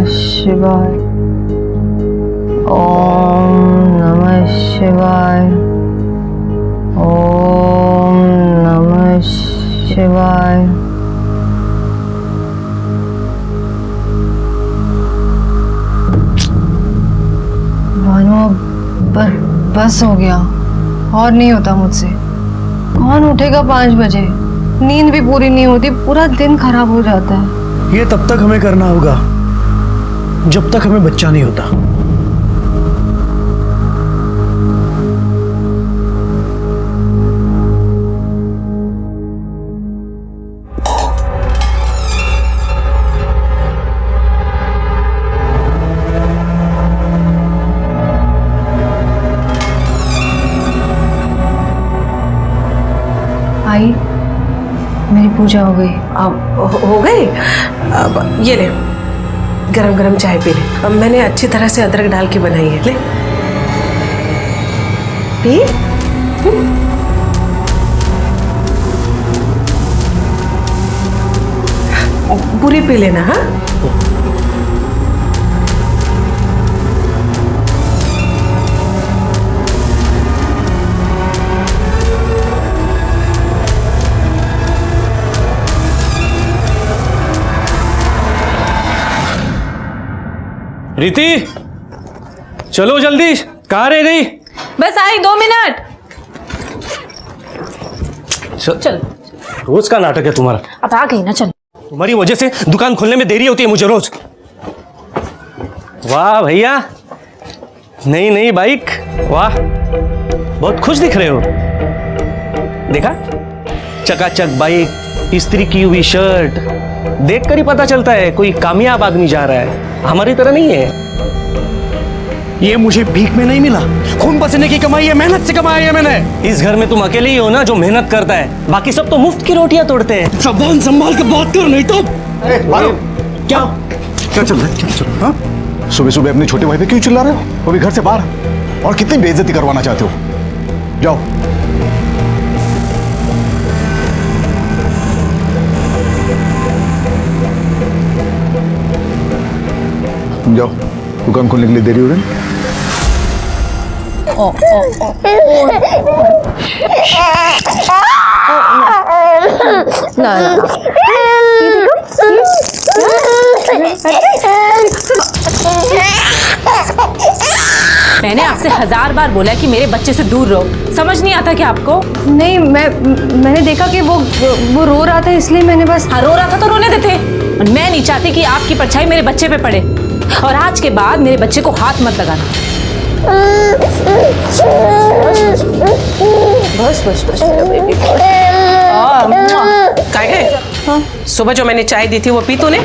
नमः शिवाय। ओम नमः शिवाय। ओम नमः शिवाय। भानु बस हो गया, और नहीं होता मुझसे। कौन उठेगा 5 बजे? नींद भी पूरी नहीं होती, पूरा दिन खराब हो जाता है। ये तब तक हमें करना होगा जब तक हमें बच्चा नहीं होता। आई, मेरी पूजा हो गई। अब हो गई। अब ये ले, गरम गरम चाय पी ले। अब मैंने अच्छी तरह से अदरक डाल के बनाई है, ले पी। पूरी पी लेना। हाँ, रीति, चलो जल्दी, कहाँ रह गई? बस आई 2 मिनट। चल। रोज का नाटक है तुम्हारा। अब आ गई ना, चल। तुम्हारी वजह से दुकान खोलने में देरी होती है मुझे रोज। वाह भैया, नई नई बाइक, वाह, बहुत खुश दिख रहे हो। देखा, चकाचक बाइक, इस्त्री की हुई शर्ट, देखकर ही पता चलता है कोई कामयाब आदमी जा रहा है, हमारी तरह नहीं है। ये मुझे भीख में नहीं मिला, खून पसीने की कमाई है, मेहनत से कमाई है मैंने। इस घर में तुम अकेले ही हो ना जो मेहनत करता है, बाकी सब तो मुफ्त की रोटियां तोड़ते हैं। जबान संभाल के बात कर, नहीं तो क्या क्या चल रहा है? क्या चल रहा है? हाँ? सुबह सुबह अपनी छोटे भाई पे क्यों चिल्ला रहे हो? वो भी घर से बाहर, और कितनी बेइज्जती करवाना चाहते हो? जाओ। जाओ, दुकान खोलने के लिए देरी हो रही है। मैंने आपसे 1000 बार बोला कि मेरे बच्चे से दूर रहो, समझ नहीं आता क्या आपको? नहीं, मैंने देखा कि वो रो रहा था, इसलिए मैंने बस। हाँ, रो रहा था तो रोने देते। और मैं नहीं चाहती कि आपकी परछाई मेरे बच्चे पे पड़े, और आज के बाद मेरे बच्चे को हाथ मत लगाना। बस बस बस बेबी। क्या है? हाँ? सुबह जो मैंने चाय दी थी वो पी तूने?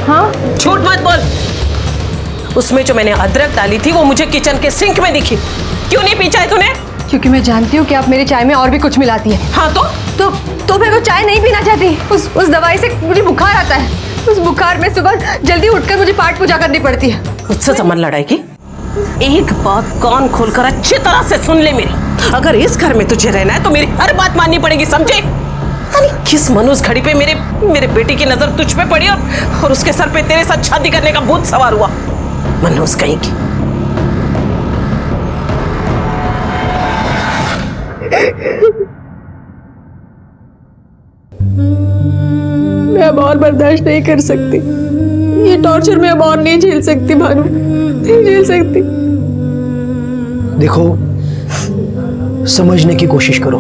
हाँ, झूठ मत बोल। उसमें जो मैंने अदरक डाली थी वो मुझे किचन के सिंक में दिखी। क्यों नहीं पी चाय तूने? क्योंकि मैं जानती हूँ कि आप मेरी चाय में और भी कुछ मिलाती है। हाँ तो मैं वो चाय नहीं पीना चाहती। उस दवाई से मुझे बुखार आता है। उस बुखार में सुबह जल्दी उठकर मुझे पाठ पूजा करनी पड़ती है। मुझसे समझ लड़ाई की? एक बात कान खोलकर अच्छी तरह से सुन ले मेरी। अगर इस घर में तुझे रहना है तो मेरी हर बात माननी पड़ेगी, समझे? अरे किस मनुष्य घड़ी पे मेरे बेटी की नजर तुझ पे पड़ी और उसके सर पे तेरे साथ शादी करने का भूत सवार हुआ। मनुष्य कहीं की। मैं अब और बर्दाश्त नहीं कर सकती। ये टॉर्चर मैं अब और नहीं झेल सकती भानु, नहीं झेल सकती। देखो, समझने की कोशिश करो।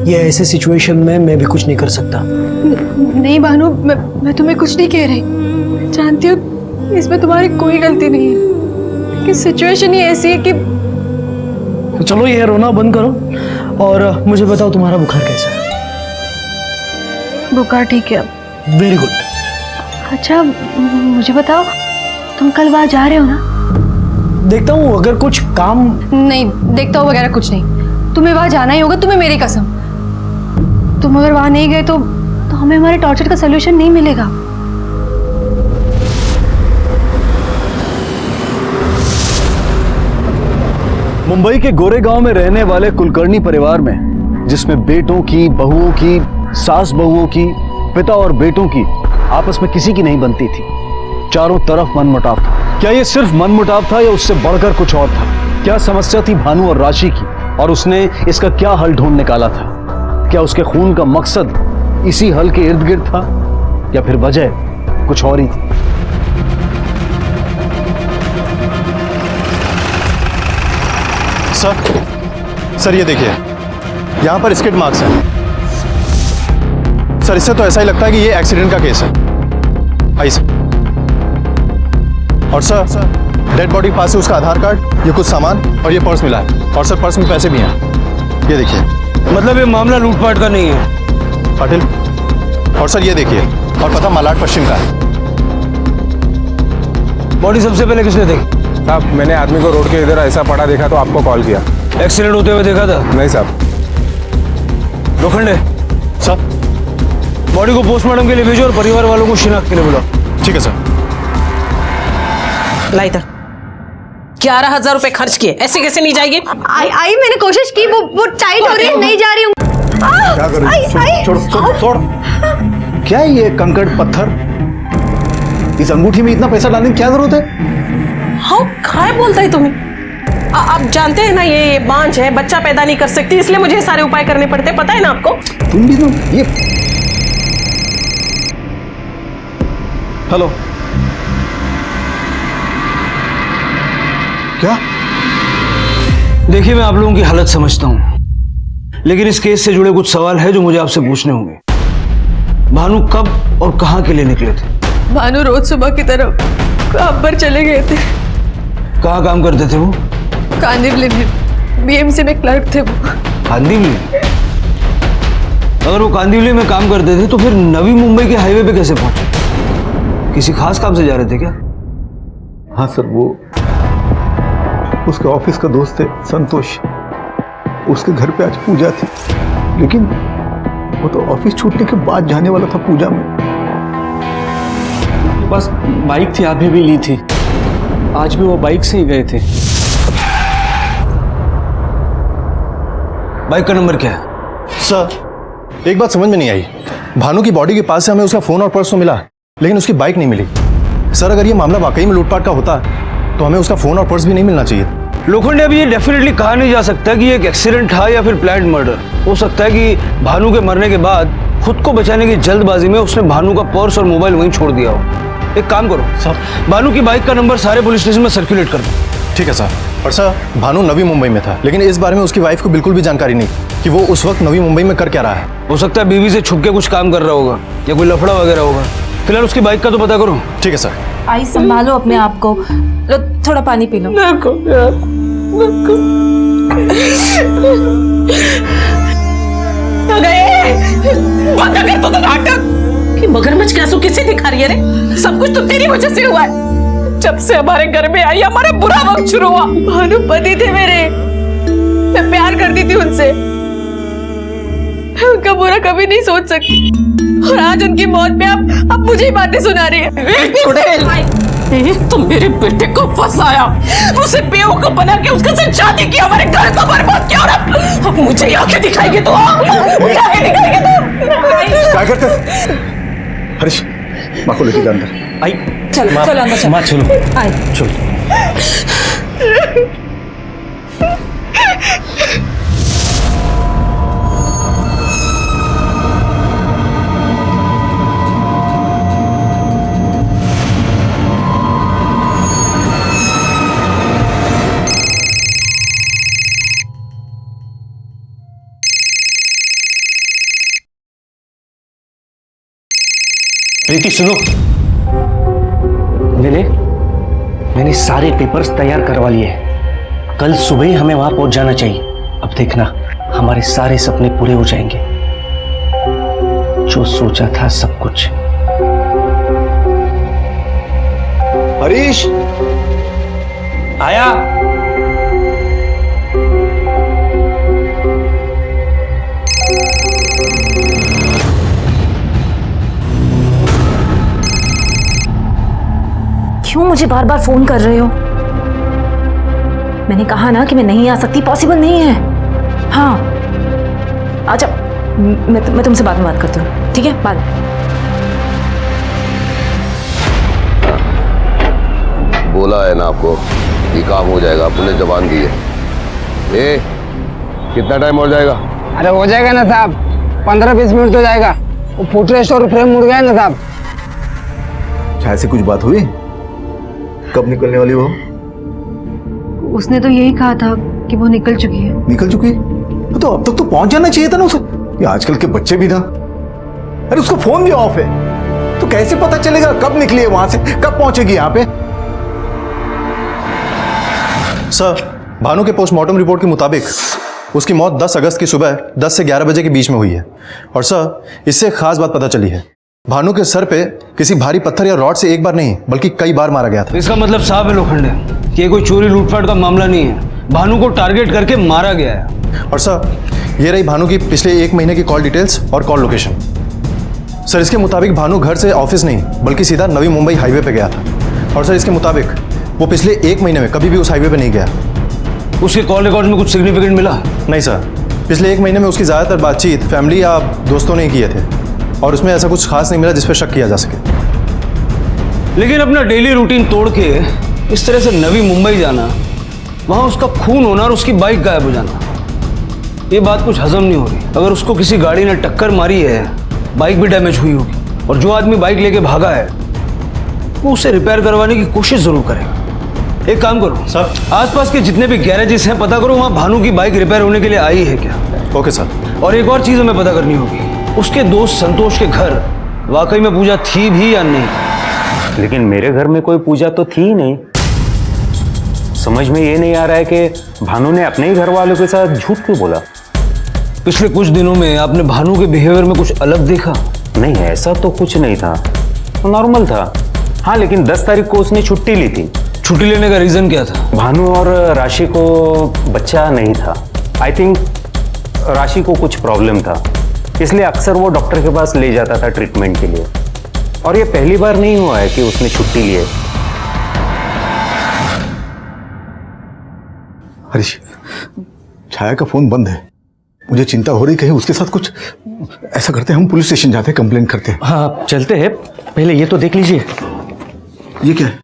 ये ऐसे सिचुएशन में मैं भी कुछ नहीं कर सकता। नहीं भानु, मैं तुम्हें कुछ नहीं कह रही। जानती हूँ इसमें तुम्हारी कोई गलती नहीं है, कि सिचुएशन ही ऐसी है कि। तो चलो ये रोना बंद करो और मुझे बताओ तुम्हारा बुखार कैसा है? बुखार ठीक है अब। Very good. अच्छा, मुझे बताओ, तुम कल वहां जा रहे हो ना? देखता हूँ अगर कुछ काम। नहीं, देखता हूँ वगैरह कुछ नहीं। तुम्हें वहां जाना ही होगा, तुम्हें मेरी कसम। तुम अगर वहां नहीं गए तो हमें हमारे टॉर्चर का सलूशन नहीं मिलेगा। मुंबई के गोरेगांव में रहने वाले कुलकर्णी परिवार में, जिसमें बेटों की, बहुओं की, सास बहुओं की पिता और बेटों की आपस में किसी की नहीं बनती थी। चारों तरफ मनमुटाव था। क्या ये सिर्फ मनमुटाव था या उससे बढ़कर कुछ और था? क्या समस्या थी भानु और राशि की और उसने इसका क्या हल ढूंढ निकाला था? क्या उसके खून का मकसद इसी हल के इर्द गिर्द था या फिर वजह कुछ और ही थी? सर ये देखिए, यहाँ पर स्किड मार्क्स हैं। सर इससे तो ऐसा ही लगता है कि ये एक्सीडेंट का केस है। आइए सर। और सर डेड बॉडी के पास से उसका आधार कार्ड, ये कुछ सामान और ये पर्स मिला है। और सर पर्स में पैसे भी हैं, ये देखिए। मतलब ये मामला लूटपाट का नहीं है पाटिल। और सर ये देखिए, और पता मालाड पश्चिम का है। बॉडी सबसे पहले किसने देखी? साहब मैंने आदमी को रोड के इधर ऐसा पड़ा देखा तो आपको कॉल किया। एक्सीडेंट होते हुए देखा था? नहीं साहब। लोखंडे, सर बॉडी को पोस्टमार्टम के लिए भेजो और परिवार वालों को शिनाख्त के लिए बुलाओ। ठीक है सर। लाई इधर। 11,000 रुपए खर्च किए, ऐसे कैसे नहीं जाएगी? आई मैंने कोशिश की, वो टाइट हो रही है, नहीं जा रही हूँ। क्या कर रही है? छोड़ छोड़ छोड़। क्या है ये कंकड़ पत्थर? इस अंगूठी में इतना पैसा डालने की क्या जरूरत है? हाँ काय बोलता है तुम्हें? आप जानते हैं ना ये बांझ है, बच्चा पैदा नहीं कर सकती, इसलिए मुझे सारे उपाय करने पड़ते हैं, पता है ना आपको? तुम भी तो ये। हेलो। क्या? देखिए मैं आप लोगों की हालत समझता हूं, लेकिन इस केस से जुड़े कुछ सवाल है जो मुझे आपसे पूछने होंगे। भानु कब और कहां के लिए निकले थे? भानु रोज सुबह की तरफ काम पर चले गए थे। कहां काम करते थे वो? कांदिवली में बीएमसी में क्लर्क थे वो। कांदिवली? अगर वो कांदिवली में काम करते थे तो फिर नवी मुंबई के हाईवे पे कैसे पहुंचे? किसी खास काम से जा रहे थे क्या? हाँ सर, वो उसके ऑफिस का दोस्त है संतोष। उसके घर पे आज पूजा थी, लेकिन वो तो ऑफिस छूटने के बाद जाने वाला था पूजा में। बस बाइक थी, अभी भी ली थी। आज भी वो बाइक से ही गए थे। बाइक का नंबर क्या है? सर एक बात समझ में नहीं आई। भानु की बॉडी के पास से हमें उसका फोन और पर्स तो मिला, लेकिन उसकी बाइक नहीं मिली। सर अगर ये मामला वाकई में लूटपाट का होता तो हमें उसका फोन और पर्स भी नहीं मिलना चाहिए। लोखंडे, अभी ये डेफिनेटली कहा नहीं जा सकता कि ये एक एक्सीडेंट था या फिर प्लान्ड मर्डर। हो सकता है कि भानु के मरने के बाद खुद को बचाने की जल्दबाजी में उसने भानु का पर्स और मोबाइल वहीं छोड़ दिया हो। एक काम करो सर, भानु की बाइक का नंबर सारे पुलिस स्टेशन में सर्कुलेट कर दो। ठीक है सर। और सर भानु नवी मुंबई में था, लेकिन इस बारे में उसकी वाइफ को बिल्कुल भी जानकारी नहीं कि वो उस वक्त नवी मुंबई में कर क्या रहा है। हो सकता है बीवी से छुप के कुछ काम कर रहा होगा या कोई लफड़ा वगैरह होगा। फिलहाल उसकी बाइक का तो पता करो। ठीक है सर। आई संभालो अपने आप को। लो थोड़ा पानी पी लो। कि मगरमच्छ के आंसू किसे दिखा रही है रे? सब कुछ तो तेरी वजह से हुआ है। जब से हमारे घर में आई हमारा बुरा वक्त शुरू हुआ। भानु पति थे मेरे, मैं प्यार करती थी उनसे, मैं उनका बुरा कभी नहीं सोच सकती। और आज उनकी मौत पे आप मुझे ही बातें सुना रही है। तुम मेरे बेटे को फंसाया, उसे बेवकूफ बना के उसके साथ शादी की, हमारे घर को बर्बाद किया। और अब मुझे आंखें दिखाएगी तो? मुझे आंखें दिखाएगी तो? क्या करते? हरीश, माँ को लेके जा अंदर। आई चलो चलो अंदर चलो। माँ चलो आए। चलो। प्रीति सुनो, मैंने सारे पेपर्स तैयार करवा लिए। कल सुबह ही हमें वहां पहुंच जाना चाहिए। अब देखना हमारे सारे सपने पूरे हो जाएंगे। जो सोचा था सब कुछ। हरीश, आया। क्यों मुझे बार बार फोन कर रहे हो? मैंने कहा ना कि मैं नहीं आ सकती, पॉसिबल नहीं है। हाँ अच्छा, मैं तुमसे बाद में बात करती हूँ, ठीक है? बाद में। बोला है ना आपको कि काम हो जाएगा, आपने जबान दी है। ए, कितना टाइम हो जाएगा? अरे हो जाएगा ना साहब, 15-20 मिनट तो जाएगा। वो फुटरेस्ट स्टोर फ्रेम मुड़ गया ना साहब। चाय से कुछ बात हुई? कब निकलने वाली वो? उसने तो यही कहा था कि वो निकल चुकी है। निकल चुकी? तो अब तक तो पहुंच जाना चाहिए था ना उसे। ये आजकल के बच्चे भी ना, अरे उसका फोन भी ऑफ है, तो कैसे पता चलेगा कब निकली है वहां से, कब पहुंचेगी यहाँ पे? सर, भानु के पोस्टमार्टम रिपोर्ट के मुताबिक उसकी मौत 10 अगस्त की सुबह 10 से 11 बजे के बीच में हुई है। और सर, इससे खास बात पता चली है, भानु के सर पे किसी भारी पत्थर या रॉड से एक बार नहीं बल्कि कई बार मारा गया था। इसका मतलब साहब है लोखंडे कि ये कोई चोरी लूटपाट का मामला नहीं है, भानु को टारगेट करके मारा गया है। और सर, ये रही भानु की पिछले 1 महीने की कॉल डिटेल्स और कॉल लोकेशन। सर, इसके मुताबिक भानु घर से ऑफिस नहीं बल्कि सीधा नवी मुंबई हाईवे पे गया था। और सर, इसके मुताबिक वो पिछले 1 महीने में कभी भी उस हाईवे पे नहीं गया। उसके कॉल रिकॉर्ड में कुछ सिग्निफिकेंट मिला? नहीं सर, पिछले 1 महीने में उसकी ज़्यादातर बातचीत फैमिली या दोस्तों ने किए थे और उसमें ऐसा कुछ खास नहीं मिला जिस पर शक किया जा सके। लेकिन अपना डेली रूटीन तोड़ के इस तरह से नवी मुंबई जाना, वहां उसका खून होना और उसकी बाइक गायब हो जाना, ये बात कुछ हजम नहीं हो रही। अगर उसको किसी गाड़ी ने टक्कर मारी है, बाइक भी डैमेज हुई होगी, और जो आदमी बाइक लेके भागा है वो उसे रिपेयर करवाने की कोशिश जरूर करेगा। एक काम करो सर, आसपास के जितने भी गैरेजेस हैं पता करो वहां भानु की बाइक रिपेयर होने के लिए आई है क्या। Okay sir. और एक और चीज हमें पता करनी होगी, उसके दोस्त संतोष के घर वाकई में पूजा थी भी या नहीं। लेकिन मेरे घर में कोई पूजा तो थी ही नहीं। समझ में ये नहीं आ रहा है कि भानु ने अपने ही घर वालों के साथ झूठ क्यों बोला। पिछले कुछ दिनों में आपने भानु के बिहेवियर में कुछ अलग देखा? नहीं, ऐसा तो कुछ नहीं था, तो नॉर्मल था। हाँ, लेकिन 10 तारीख को उसने छुट्टी ली थी। छुट्टी लेने का रीजन क्या था? भानु और राशि को बच्चा नहीं था। आई थिंक राशि को कुछ प्रॉब्लम था, इसलिए अक्सर वो डॉक्टर के पास ले जाता था ट्रीटमेंट के लिए। और ये पहली बार नहीं हुआ है कि उसने छुट्टी ली है। हरीश, छाया का फोन बंद है, मुझे चिंता हो रही कहीं उसके साथ कुछ। ऐसा करते हैं, हम पुलिस स्टेशन जाते हैं, कंप्लेंट करते हैं। हाँ चलते हैं, पहले ये तो देख लीजिए। ये क्या है?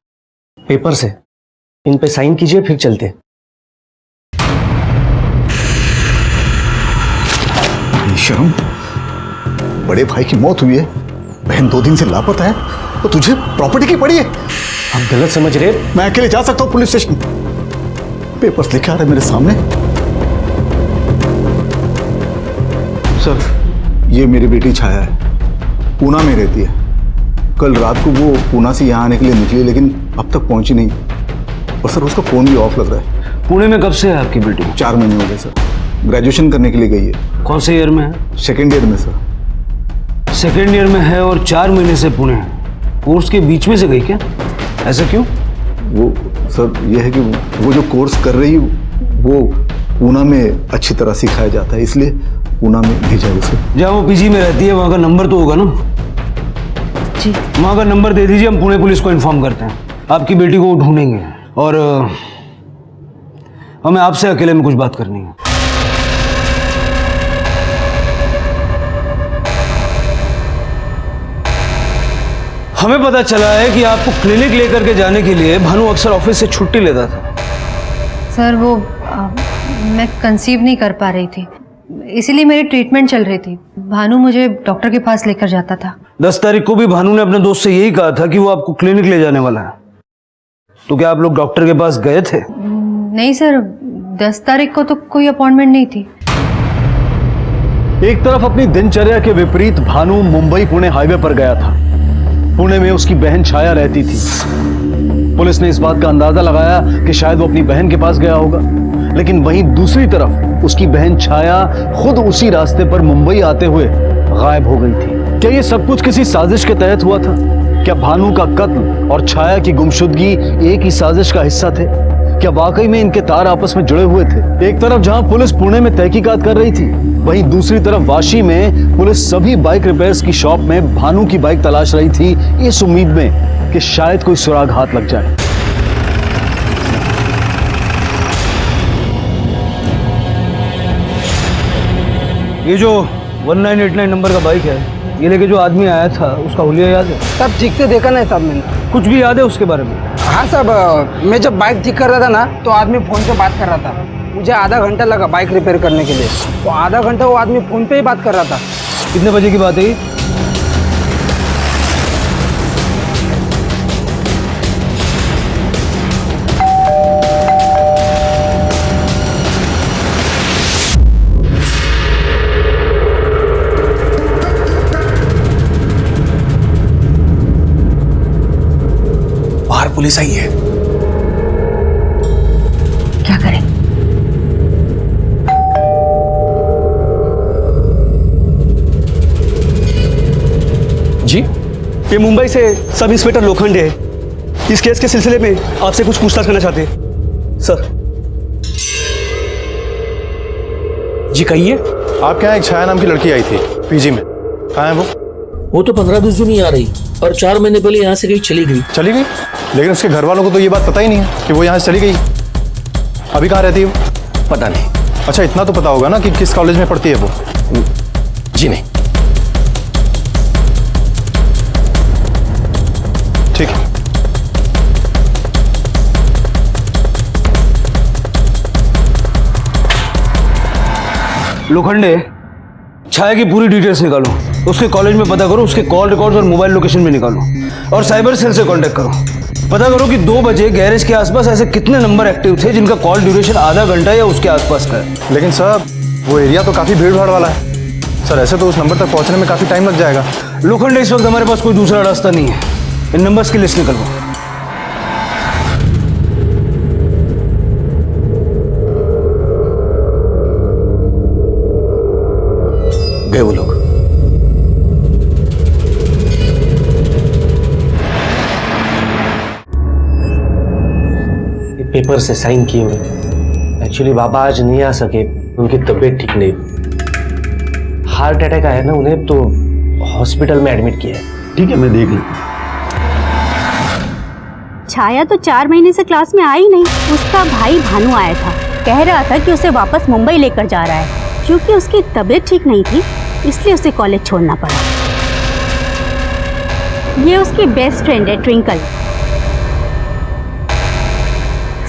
पेपर्स है, इन पे साइन कीजिए फिर चलते हैं। शर्म, बड़े भाई की मौत हुई है, बहन 2 दिन से लापता है, तो तुझे प्रॉपर्टी की पड़ी है। आप गलत समझ रहे। मैं अकेले जा सकता हूँ पुलिस स्टेशन? पेपर्स लेके आ रहे मेरे सामने। सर, ये मेरी बेटी छाया है, पूना में रहती है। कल रात को वो पूना से यहाँ आने के लिए निकली, लेकिन अब तक पहुंची नहीं। और सर, उसका फोन भी ऑफ लग रहा है। पुणे में कब से है आपकी बेटी? 4 महीने हो गए सर, ग्रेजुएशन करने के लिए गई है। कौन से ईयर में है? 2nd ईयर में सर। 2nd ईयर में है और 4 महीने से पुणे है। कोर्स के बीच में से गई क्या? ऐसा क्यों? वो सर, ये है कि वो जो कोर्स कर रही वो पूना में अच्छी तरह सिखाया जाता है, इसलिए पूना में भेजा है उसे। जहाँ वो पीजी में रहती है वहाँ का नंबर तो होगा ना? जी। वहाँ का नंबर दे दीजिए, हम पुणे पुलिस को इन्फॉर्म करते हैं। आपकी बेटी को ढूंढेंगे और हमें आपसे अकेले में कुछ बात करनी है। हमें पता चला है कि आपको क्लिनिक लेकर के जाने के लिए भानु अक्सर ऑफिस से छुट्टी लेता था। सर, वो मैं कंसीव नहीं कर पा रही थी, इसीलिए मेरी ट्रीटमेंट चल रही थी। भानु मुझे डॉक्टर के पास लेकर जाता था। 10 तारीख को भी भानु ने अपने दोस्त से यही कहा था कि वो आपको क्लिनिक ले जाने वाला है। तो क्या आप लोग डॉक्टर के पास गए थे? नहीं सर, 10 तारीख को तो कोई अपॉइंटमेंट नहीं थी। एक तरफ अपनी दिनचर्या के विपरीत भानु मुंबई पुणे हाईवे पर गया था। पुणे में उसकी बहन छाया रहती थी। पुलिस ने इस बात का अंदाजा लगाया कि शायद वो अपनी बहन के पास गया होगा, लेकिन वहीं दूसरी तरफ उसकी बहन छाया खुद उसी रास्ते पर मुंबई आते हुए गायब हो गई थी। क्या ये सब कुछ किसी साजिश के तहत हुआ था? क्या भानु का कत्ल और छाया की गुमशुदगी एक ही साजिश का हिस्सा थे? क्या वाकई में इनके तार आपस में जुड़े हुए थे? एक तरफ जहां पुलिस पुणे में तहकीकात कर रही थी, वहीं दूसरी तरफ वाशी में पुलिस सभी बाइक रिपेयर्स की शॉप में भानु की बाइक तलाश रही थी, इस उम्मीद में कि शायद कोई सुराग हाथ लग जाए। ये जो 1989 नंबर का बाइक है, ये लेके जो आदमी आया था उसका हुलिया याद है? सब ठीक से देखा नहीं साहब मैंने। कुछ भी याद है उसके बारे में? हाँ साहब, मैं जब बाइक ठीक कर रहा था ना तो आदमी फोन पे बात कर रहा था। मुझे आधा घंटा लगा बाइक रिपेयर करने के लिए, तो आधा घंटा वो आदमी फोन पे ही बात कर रहा था। कितने बजे की बात है ये? बाहर पुलिस आई है। क्या करें? जी, ये मुंबई से सब इंस्पेक्टर लोखंडे है। इस केस के सिलसिले में आपसे कुछ पूछताछ करना चाहते हैं सर। जी कहिए। आपके यहाँ एक छाया नाम की लड़की आई थी पीजी में, कहाँ है वो तो 15-20 दिन ही आ रही और 4 महीने पहले यहाँ से कहीं चली गई। चली गई? लेकिन उसके घर वालों को तो ये बात पता ही नहीं है कि वो यहाँ से चली गई। अभी कहाँ रहती है वो? पता नहीं। अच्छा, इतना तो पता होगा ना कि किस कॉलेज में पढ़ती है वो? जी नहीं। ठीक है। लोखंडे, छाया की पूरी डिटेल्स निकालो, उसके कॉलेज में पता करो, उसके कॉल रिकॉर्ड्स और मोबाइल लोकेशन भी निकालो, और साइबर सेल से कांटेक्ट करो। पता करो कि 2 बजे गैरेज के आसपास ऐसे कितने नंबर एक्टिव थे जिनका कॉल ड्यूरेशन आधा घंटा या उसके आसपास का है। लेकिन सर, वो एरिया तो काफ़ी भीड़ भाड़ वाला है सर, ऐसे तो उस नंबर तक पहुंचने में काफ़ी टाइम लग जाएगा। लोखंडे, इस वक्त हमारे पास कोई दूसरा रास्ता नहीं है। इन नंबर्स की लिस्ट निकलवाओ। गए वो लोग। ये पेपर से साइन किए हुए। एक्चुअली बाबा आज नहीं आ सके, उनकी तबीयत ठीक नहीं। हार्ट अटैक आया ना उन्हें, तो हॉस्पिटल में एडमिट किया है। ठीक है, मैं देख लूं। छाया तो 4 महीने से क्लास में आई नहीं। उसका भाई भानु आया था, कह रहा था कि उसे वापस मुंबई लेकर जा रहा है। क्योंकि उसकी तबीयत ठीक नहीं थी इसलिए उसे कॉलेज छोड़ना पड़ा। ये उसकी बेस्ट फ्रेंड है ट्विंकल।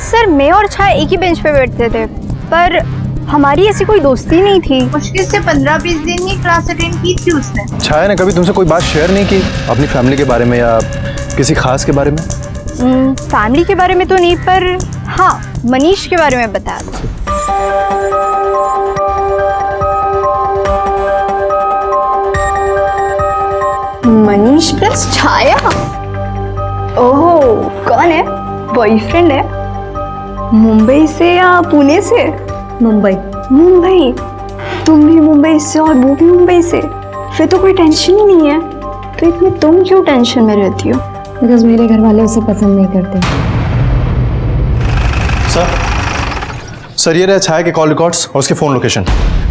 सर, मैं और छाया एक ही बेंच पे बैठते थे, पर हमारी ऐसी कोई दोस्ती नहीं थी। मुश्किल से 15-20 दिन की क्लास अटेंड की थी उसने। छाया ने कभी तुमसे कोई बात शेयर नहीं की अपनी फैमिली के बारे में या किसी खास के बारे में? फैमिली के बारे में तो नहीं, पर हाँ, मनीष के बारे में बताया था। मनीष प्लस छाया? ओह, कौन है? बॉयफ्रेंड है? मुंबई से या पुणे से? मुंबई। मुंबई? तुम भी मुंबई से और वो भी मुंबई से? फिर तो कोई टेंशन ही नहीं है। तो इतनी तुम क्यों टेंशन में रहती हो? बिकॉज मेरे घर वाले उसे पसंद नहीं करते। सर, ये रहे छाया के कॉल रिकॉर्ड्स और उसके फ़ोन लोकेशन।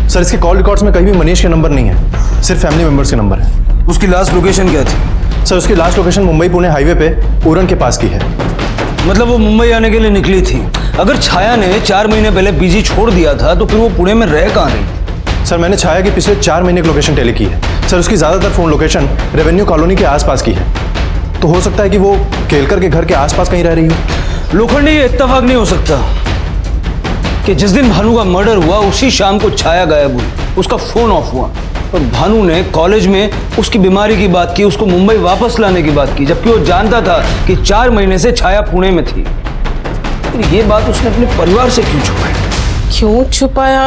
सर, इसके कॉल रिकॉर्ड्स में कहीं भी मनीष के नंबर नहीं है, सिर्फ फैमिली मेंबर्स के नंबर है। उसकी लास्ट लोकेशन क्या थी? सर, उसकी last location Mumbai Pune highway पे उरण के पास की है। मतलब वो मुंबई आने के लिए निकली थी। अगर छाया ने 4 महीने पहले पीजी छोड़ दिया था तो फिर वो पुणे में रह कहाँ रही? सर, मैंने छाया की पिछले 4 महीने की लोकेशन टेली की है। सर, उसकी ज़्यादातर फ़ोन लोकेशन रेवेन्यू कॉलोनी के आसपास की है, तो हो सकता है कि वो केलकर के घर के आसपास कहीं रह रही हो। लोखंडे, ये इत्तेफाक नहीं हो सकता कि जिस दिन भानु का मर्डर हुआ उसी शाम को छाया गायब हुई, उसका फोन ऑफ हुआ और भानु ने कॉलेज में उसकी बीमारी की बात की, उसको मुंबई वापस लाने की बात की, जबकि वो जानता था कि 4 महीने से छाया पुणे में थी। तो ये बात उसने अपने परिवार से क्यों छुपाई? क्यों छुपाया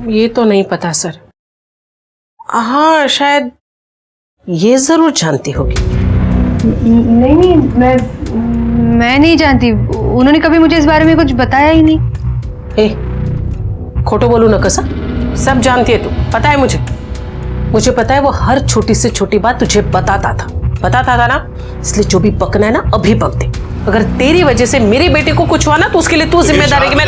ये तो नहीं पता सर। हाँ, शायद ये जरूर जानती होगी। नहीं, मैं नहीं जानती। उन्होंने कभी मुझे इस बारे में कुछ बताया ही नहीं। खोटो बोलू न कसा, सब जानती है तू। पता है मुझे पता है वो हर छोटी से छोटी बात तुझे बताता था ना, इसलिए जो भी बकना है ना अभी बक दे। अगर तेरी वजह से मेरी बेटी को कुछ हुआ ना तो उसके लिए तू जिम्मेदार है। कि मैं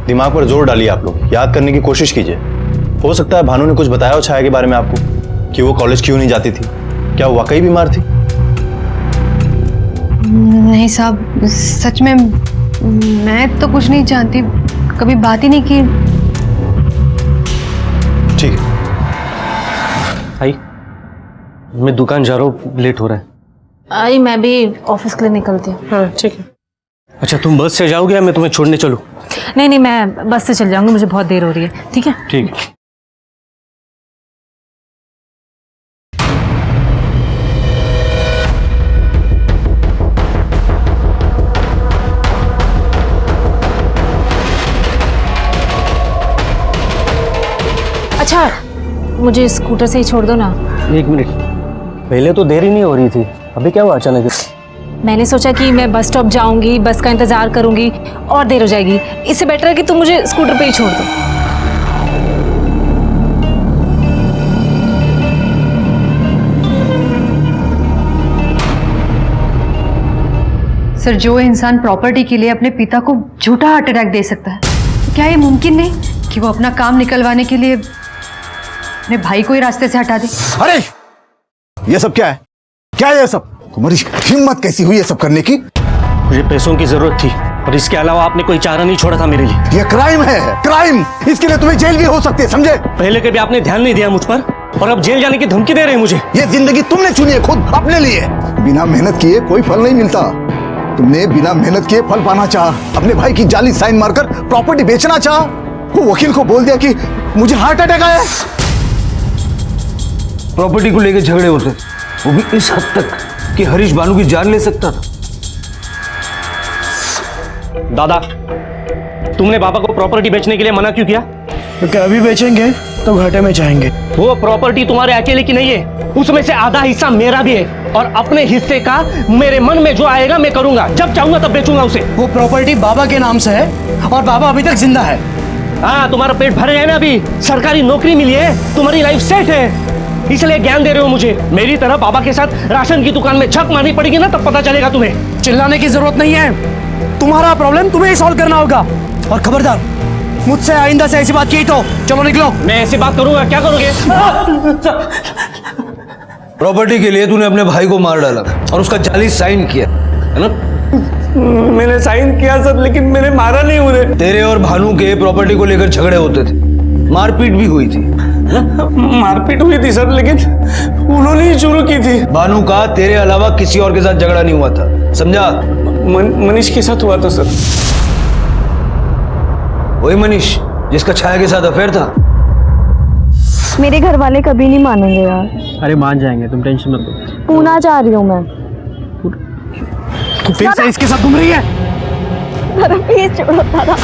दिमाग पर जोर डालिए आप लोग, याद करने की कोशिश कीजिए। हो सकता है भानु ने कुछ बताया हो छाया के बारे में आपको, कि वो कॉलेज क्यों नहीं जाती थी, क्या वो वाकई बीमार थी? नहीं साहब, सच में मैं तो कुछ नहीं जानती, कभी बात ही नहीं की। ठीक है। आई, मैं दुकान जा रहा हूँ, लेट हो रहा है। आई मैं भी ऑफिस के लिए निकलती हूँ। हाँ ठीक है। अच्छा तुम बस से जाओगे या मैं तुम्हें छोड़ने चलूँ? नहीं नहीं, मैं बस से चल जाऊंगी, मुझे बहुत देर हो रही है। ठीक है ठीक है। अच्छा, मुझे स्कूटर से ही छोड़ दो ना। एक मिनट, पहले तो देरी नहीं हो रही थी, अभी क्या हुआ अचानक? मैंने सोचा कि मैं बस स्टॉप जाऊंगी, बस का इंतजार करूंगी और देर हो जाएगी, इससे बेटर है कि तुम मुझे स्कूटर पे ही छोड़ दो। सर, जो इंसान प्रॉपर्टी के लिए अपने पिता को झूठा हार्ट अटैक दे सकता है, क्या ये मुमकिन नहीं कि वो अपना काम निकलवाने के लिए अपने भाई को ही रास्ते से हटा दे? अरे ये सब क्या है? क्या है ये सब? तुम्हारी हिम्मत कैसी हुई ये सब करने की? मुझे पैसों की जरूरत थी और इसके अलावा आपने कोई चारा नहीं छोड़ा था मेरे लिए। ये क्राइम है, क्राइम। इसके लिए तुम्हें जेल भी हो सकती है, समझे? पहले कभी आपने ध्यान नहीं दिया मुझ पर और अब जेल जाने की धमकी दे रहे हैं मुझे। ये जिंदगी तुमने चुनी है खुद अपने लिए। बिना मेहनत किए कोई फल नहीं मिलता। तुमने बिना मेहनत किए फल पाना चाहा, अपने भाई की जाली साइन मारकर प्रॉपर्टी बेचना चाहा। वो वकील को बोल दिया कि मुझे हार्ट अटैक आया। प्रॉपर्टी को लेकर झगड़े होते, वो भी इस हद तक कि हरीश बानू की जान ले सकता था। दादा, तुमने पापा को प्रॉपर्टी बेचने के लिए मना क्यों किया? क्योंकि अभी बेचेंगे तो घाटे में जाएंगे। वो प्रॉपर्टी तुम्हारे अकेले की नहीं है, उसमें से आधा हिस्सा मेरा भी है और अपने हिस्से का मेरे मन में जो आएगा मैं करूंगा, जब चाहूंगा तब बेचूंगा उसे। वो प्रॉपर्टी बाबा के नाम से है और बाबा अभी तक जिंदा है। हाँ, तुम्हारा पेट भर गया ना, अभी सरकारी नौकरी मिली है, तुम्हारी लाइफ सेट है, इसलिए ज्ञान दे रहे हो मुझे। मेरी तरह बाबा के साथ राशन की दुकान में झक मारनी पड़ेगी ना, तब पता चलेगा तुम्हें। चिल्लाने की जरूरत नहीं है, तुम्हारा प्रॉब्लम तुम्हें ही सॉल्व करना होगा। और खबरदार, मुझसे आइंदा से ऐसी बात की तो चलो निकलो। मैं ऐसी बात करूंगा, क्या करोगे? प्रॉपर्टी के लिए तूने अपने भाई को मार डाला और उसका जाली साइन किया, है ना? मैंने साइन किया सर, लेकिन मैंने मारा नहीं उन्हें। तेरे और भानु के प्रॉपर्टी को लेकर झगड़े होते थे, मारपीट भी हुई थी। मारपीट हुई थी सर, लेकिन उन्होंने ही शुरू की थी। भानु का तेरे अलावा किसी और के साथ झगड़ा नहीं हुआ था, समझा? मनीष के साथ हुआ था सर। वही मनीष जिसका छाया के साथ अफेयर था। मेरे घर वाले कभी नहीं मानेंगे यार। अरे मान जाएंगे, तुम टेंशन मत लो। पूना जा रही हूँ मैं। तू फिर से इसके साथ घूम रही है? दादा प्लीज छोड़ो दादा।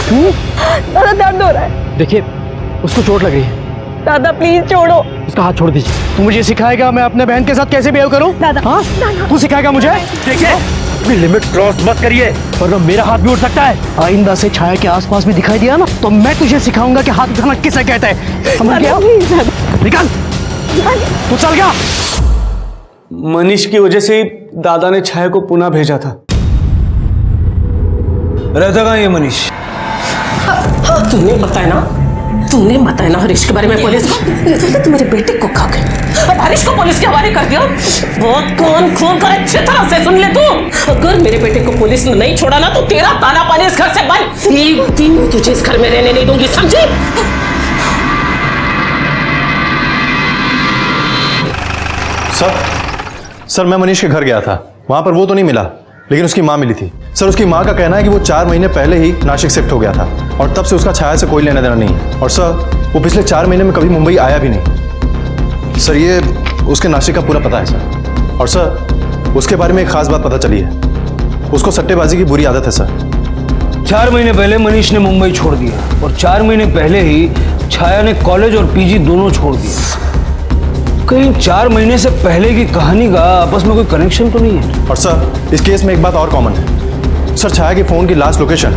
दादा दर्द हो रहा है। देखिए, उसको चोट लग रही है। दादा प्लीज छोड़ो। उसका हाथ छोड़ दीजिए। तू मुझे सिखाएगा मैं अपने बहन के साथ कैसे बिहेव करूं? दादा, हाँ? तू सिखाएगा मुझे? देखिए, लिमिट क्रॉस मत करिए, वरना मेरा हाथ भी उठ सकता है। आइंदा से छाया के आसपास भी दिखाई दिया ना, तो मैं तुझे सिखाऊंगा कि हाथ उठाना किसे कहते हैं। समझ गया? निकल, तू चल गया। मनीष की वजह से ही दादा ने छाया को पुनः भेजा था। रहता कहाँ ये मनीष? तुमने बताया ना हरीश के बारे में पुलिस को। तुम्हारे बेटे को खा गए, अब हरीश को पुलिस के हवाले कर दिया। बहुत कान खोल कर अच्छी तरह से सुन ले तू। अगर मेरे बेटे को पुलिस ने नहीं छोड़ा ना, तो तेरा ताना पानी इस घर से बंद। एक दिन तुझे इस घर में रहने नहीं दूंगी, समझी? सर, मैं मनीष के घर गया था, वहां पर वो तो नहीं मिला, लेकिन उसकी माँ मिली थी। सर, उसकी माँ का कहना है कि वो 4 महीने पहले ही नासिक शिफ्ट हो गया था और तब से उसका छाया से कोई लेना देना नहीं। और सर, वो पिछले 4 महीने में कभी मुंबई आया भी नहीं। सर, ये उसके नासिक का पूरा पता है सर। और सर, उसके बारे में एक खास बात पता चली है, उसको सट्टेबाजी की बुरी आदत है सर। 4 महीने पहले मनीष ने मुंबई छोड़ दिया और 4 महीने पहले ही छाया ने कॉलेज और पीजी दोनों छोड़ दिया। कहीं 4 महीने से पहले की कहानी का आपस में कोई कनेक्शन तो नहीं है? और सर, इस केस में एक बात और कॉमन है सर। छाया की फोन की लास्ट लोकेशन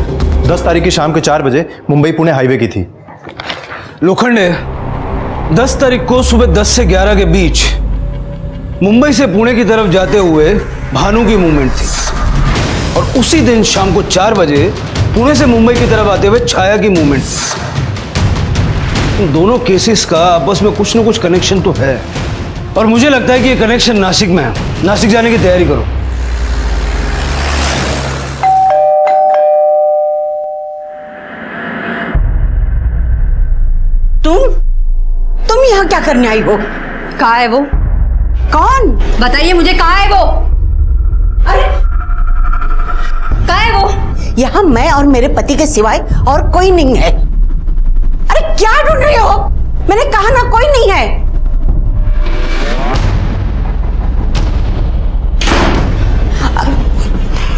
10 तारीख की शाम के 4 बजे मुंबई पुणे हाईवे की थी। लोखंडे, 10 तारीख को सुबह 10 से 11 के बीच मुंबई से पुणे की तरफ जाते हुए भानु की मूवमेंट थी और उसी दिन शाम को 4 बजे पुणे से मुंबई की तरफ आते हुए छाया की मूवमेंट थी। इन दोनों केसेस का आपस में कुछ न कुछ कनेक्शन तो है और मुझे लगता है कि ये कनेक्शन नासिक में है। नासिक जाने की तैयारी करो। तुम यहाँ क्या करने आई हो? कहाँ है वो? कौन? बताइए मुझे, कहाँ है वो? कहाँ है वो? यहाँ मैं और मेरे पति के सिवाय और कोई नहीं है। अरे क्या ढूंढ रही हो? मैंने कहा ना कोई नहीं है।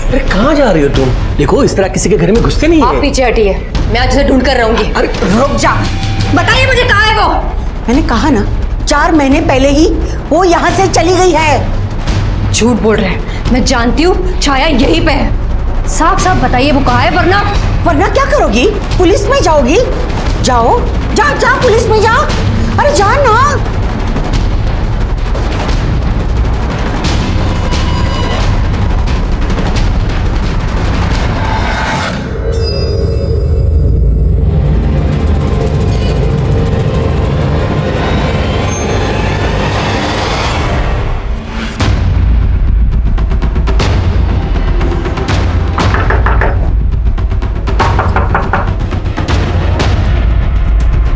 अरे कहाँ जा रही हो तुम? देखो इस तरह किसी के घर में घुसते नहीं आप है। पीछे हटिए, मैं आज उसे ढूंढ कर रहूंगी। अरे रुक जा, बताइए मुझे कहाँ है वो? मैंने कहा ना 4 महीने पहले ही वो यहाँ से चली गई है। झूठ बोल रहे हैं, मैं जानती हूँ छाया यहीं पे है। साफ साफ बताइए वो कहाँ है, वरना क्या करोगी? पुलिस में जाओगी? जाओ, जा पुलिस में जा। अरे जा ना।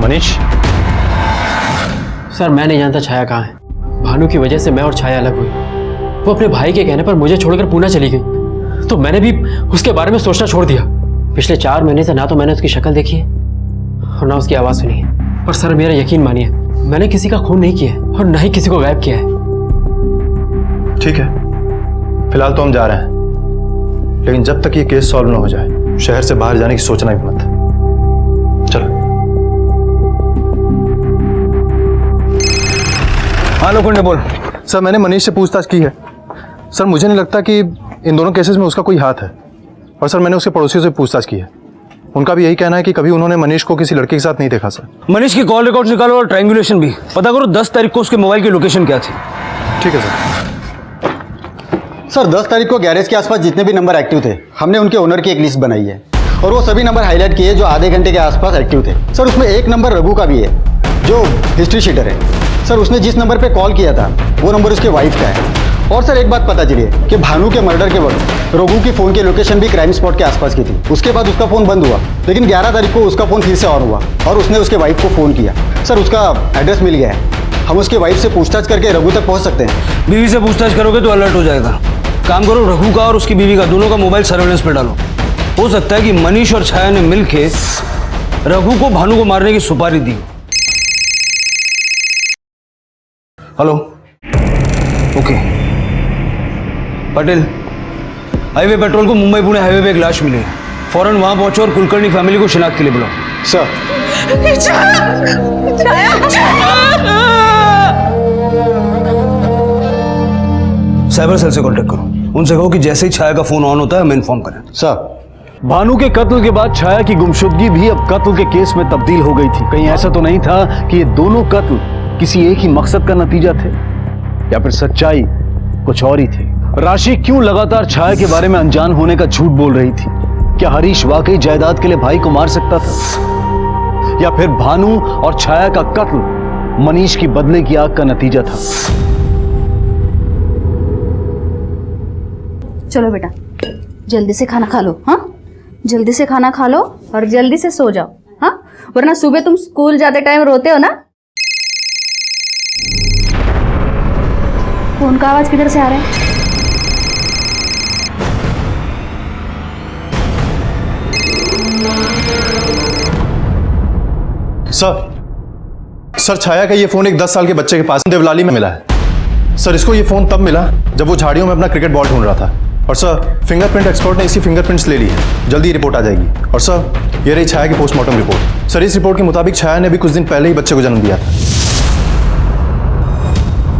मनीष, सर मैं नहीं जानता छाया कहाँ है। भानु की वजह से मैं और छाया अलग हुई। वो अपने भाई के कहने पर मुझे छोड़कर पूना चली गई, तो मैंने भी उसके बारे में सोचना छोड़ दिया। पिछले 4 महीने से ना तो मैंने उसकी शक्ल देखी है और ना उसकी आवाज़ सुनी है। और सर मेरा यकीन मानिए, मैंने किसी का खून नहीं किया है और ना ही किसी को गायब किया है। ठीक है, फिलहाल तो हम जा रहे हैं, लेकिन जब तक ये केस सॉल्व ना हो जाए शहर से बाहर जाने की सोचना भी मत। चलो। हाँ लोखंडे बोल। सर मैंने मनीष से पूछताछ की है। सर मुझे नहीं लगता कि इन दोनों केसेस में उसका कोई हाथ है। और सर मैंने उसके पड़ोसियों से पूछताछ की है, उनका भी यही कहना है कि कभी उन्होंने मनीष को किसी लड़के के साथ नहीं देखा। सर मनीष की कॉल रिकॉर्ड निकालो और ट्रायंगुलेशन भी पता करो 10 तारीख को उसके मोबाइल की लोकेशन क्या थी। ठीक है सर। सर 10 तारीख को गैरेज के आसपास जितने भी नंबर एक्टिव थे, हमने उनके ओनर की एक लिस्ट बनाई है और वो सभी नंबर हाईलाइट किए जो आधे घंटे के आसपास एक्टिव थे। सर उसमें एक नंबर रघु का भी है जो हिस्ट्री शीटर है। सर उसने जिस नंबर पे कॉल किया था वो नंबर उसके वाइफ का है। और सर एक बात पता चली है कि भानु के मर्डर के वक्त रघु की फ़ोन की लोकेशन भी क्राइम स्पॉट के आसपास की थी। उसके बाद उसका फ़ोन बंद हुआ, लेकिन 11 तारीख को उसका फ़ोन फिर से ऑन हुआ और उसने उसके वाइफ को फ़ोन किया। सर उसका एड्रेस मिल गया है, हम उसके वाइफ से पूछताछ करके रघु तक पहुँच सकते हैं। बीवी से पूछताछ करोगे तो अलर्ट हो जाएगा। काम करो, रघु का और उसकी बीवी का दोनों का मोबाइल सर्वेलेंस पे डालो। हो सकता है कि मनीष और छाया ने मिलके रघु को भानु को मारने की सुपारी दी। Hello, okay. Patel, highway patrol को मुंबई पुणे हाईवे पे एक लाश मिली है। फौरन वहां पहुंचो और कुलकर्णी फैमिली को शिनाख्त के लिए बुलाओ। सर साइबर सेल से कांटेक्ट करो, उनसे कहो कि जैसे ही छाया का फोन ऑन होता है हमें इन्फॉर्म करें। सर भानु के कत्ल के बाद छाया की गुमशुदगी भी अब कत्ल के केस में तब्दील हो गई थी। कहीं ऐसा तो नहीं था कि ये दोनों कत्ल किसी एक ही मकसद का नतीजा थे, या फिर सच्चाई कुछ और ही थी? राशि क्यों लगातार छाया के बारे में अनजान होने का झूठ बोल रही थी? क्या हरीश वाकई जायदाद के लिए भाई को मार सकता था, या फिर भानु और छाया का कत्ल मनीष की बदले की आग का नतीजा था? चलो बेटा जल्दी से खाना खा लो। हाँ जल्दी से खाना खा लो और जल्दी से सो जाओ। हाँ वरना सुबह तुम स्कूल जाते टाइम रोते हो ना। फोन का आवाज किधर से आ रहा है? सर छाया का ये फोन एक 10 साल के बच्चे के पास देवलाली में मिला है। सर इसको ये फोन तब मिला जब वो झाड़ियों में अपना क्रिकेट बॉल ढूंढ रहा था। और सर फिंगरप्रिंट एक्सपर्ट ने इसकी फिंगरप्रिंट्स ले ली है, जल्दी रिपोर्ट आ जाएगी। और सर ये रही छाया की पोस्टमार्टम रिपोर्ट। सर इस रिपोर्ट के मुताबिक छाया ने भी कुछ दिन पहले ही बच्चे को जन्म दिया था।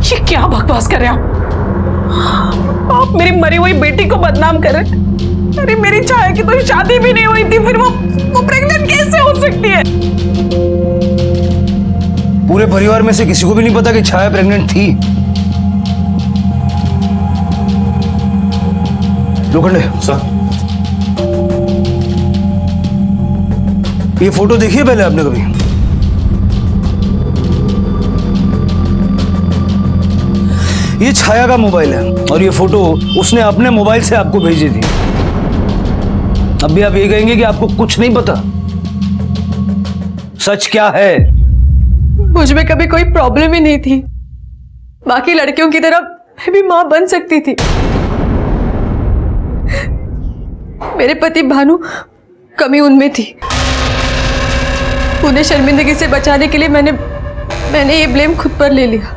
ये क्या बकवास कर रहे हो आप? मेरी मरी हुई बेटी को बदनाम कर रहे। अरे मेरी छाया की तो शादी भी नहीं हुई थी, फिर वो प्रेग्नेंट कैसे हो सकती है? पूरे परिवार में से किसी को भी नहीं पता कि छाया प्रेग्नेंट थी। लोखंडे सर ये फोटो देखिए पहले आपने कभी? ये छाया का मोबाइल है और ये फोटो उसने अपने मोबाइल से आपको भेजी थी। अब भी आप ये कहेंगे कि आपको कुछ नहीं पता? सच क्या है? मुझ में कभी कोई प्रॉब्लम ही नहीं थी। बाकी लड़कियों की तरह मैं भी मां बन सकती थी। मेरे पति भानु कमी उनमें थी। उन्हें शर्मिंदगी से बचाने के लिए मैंने ये ब्लेम खुद पर ले लिया।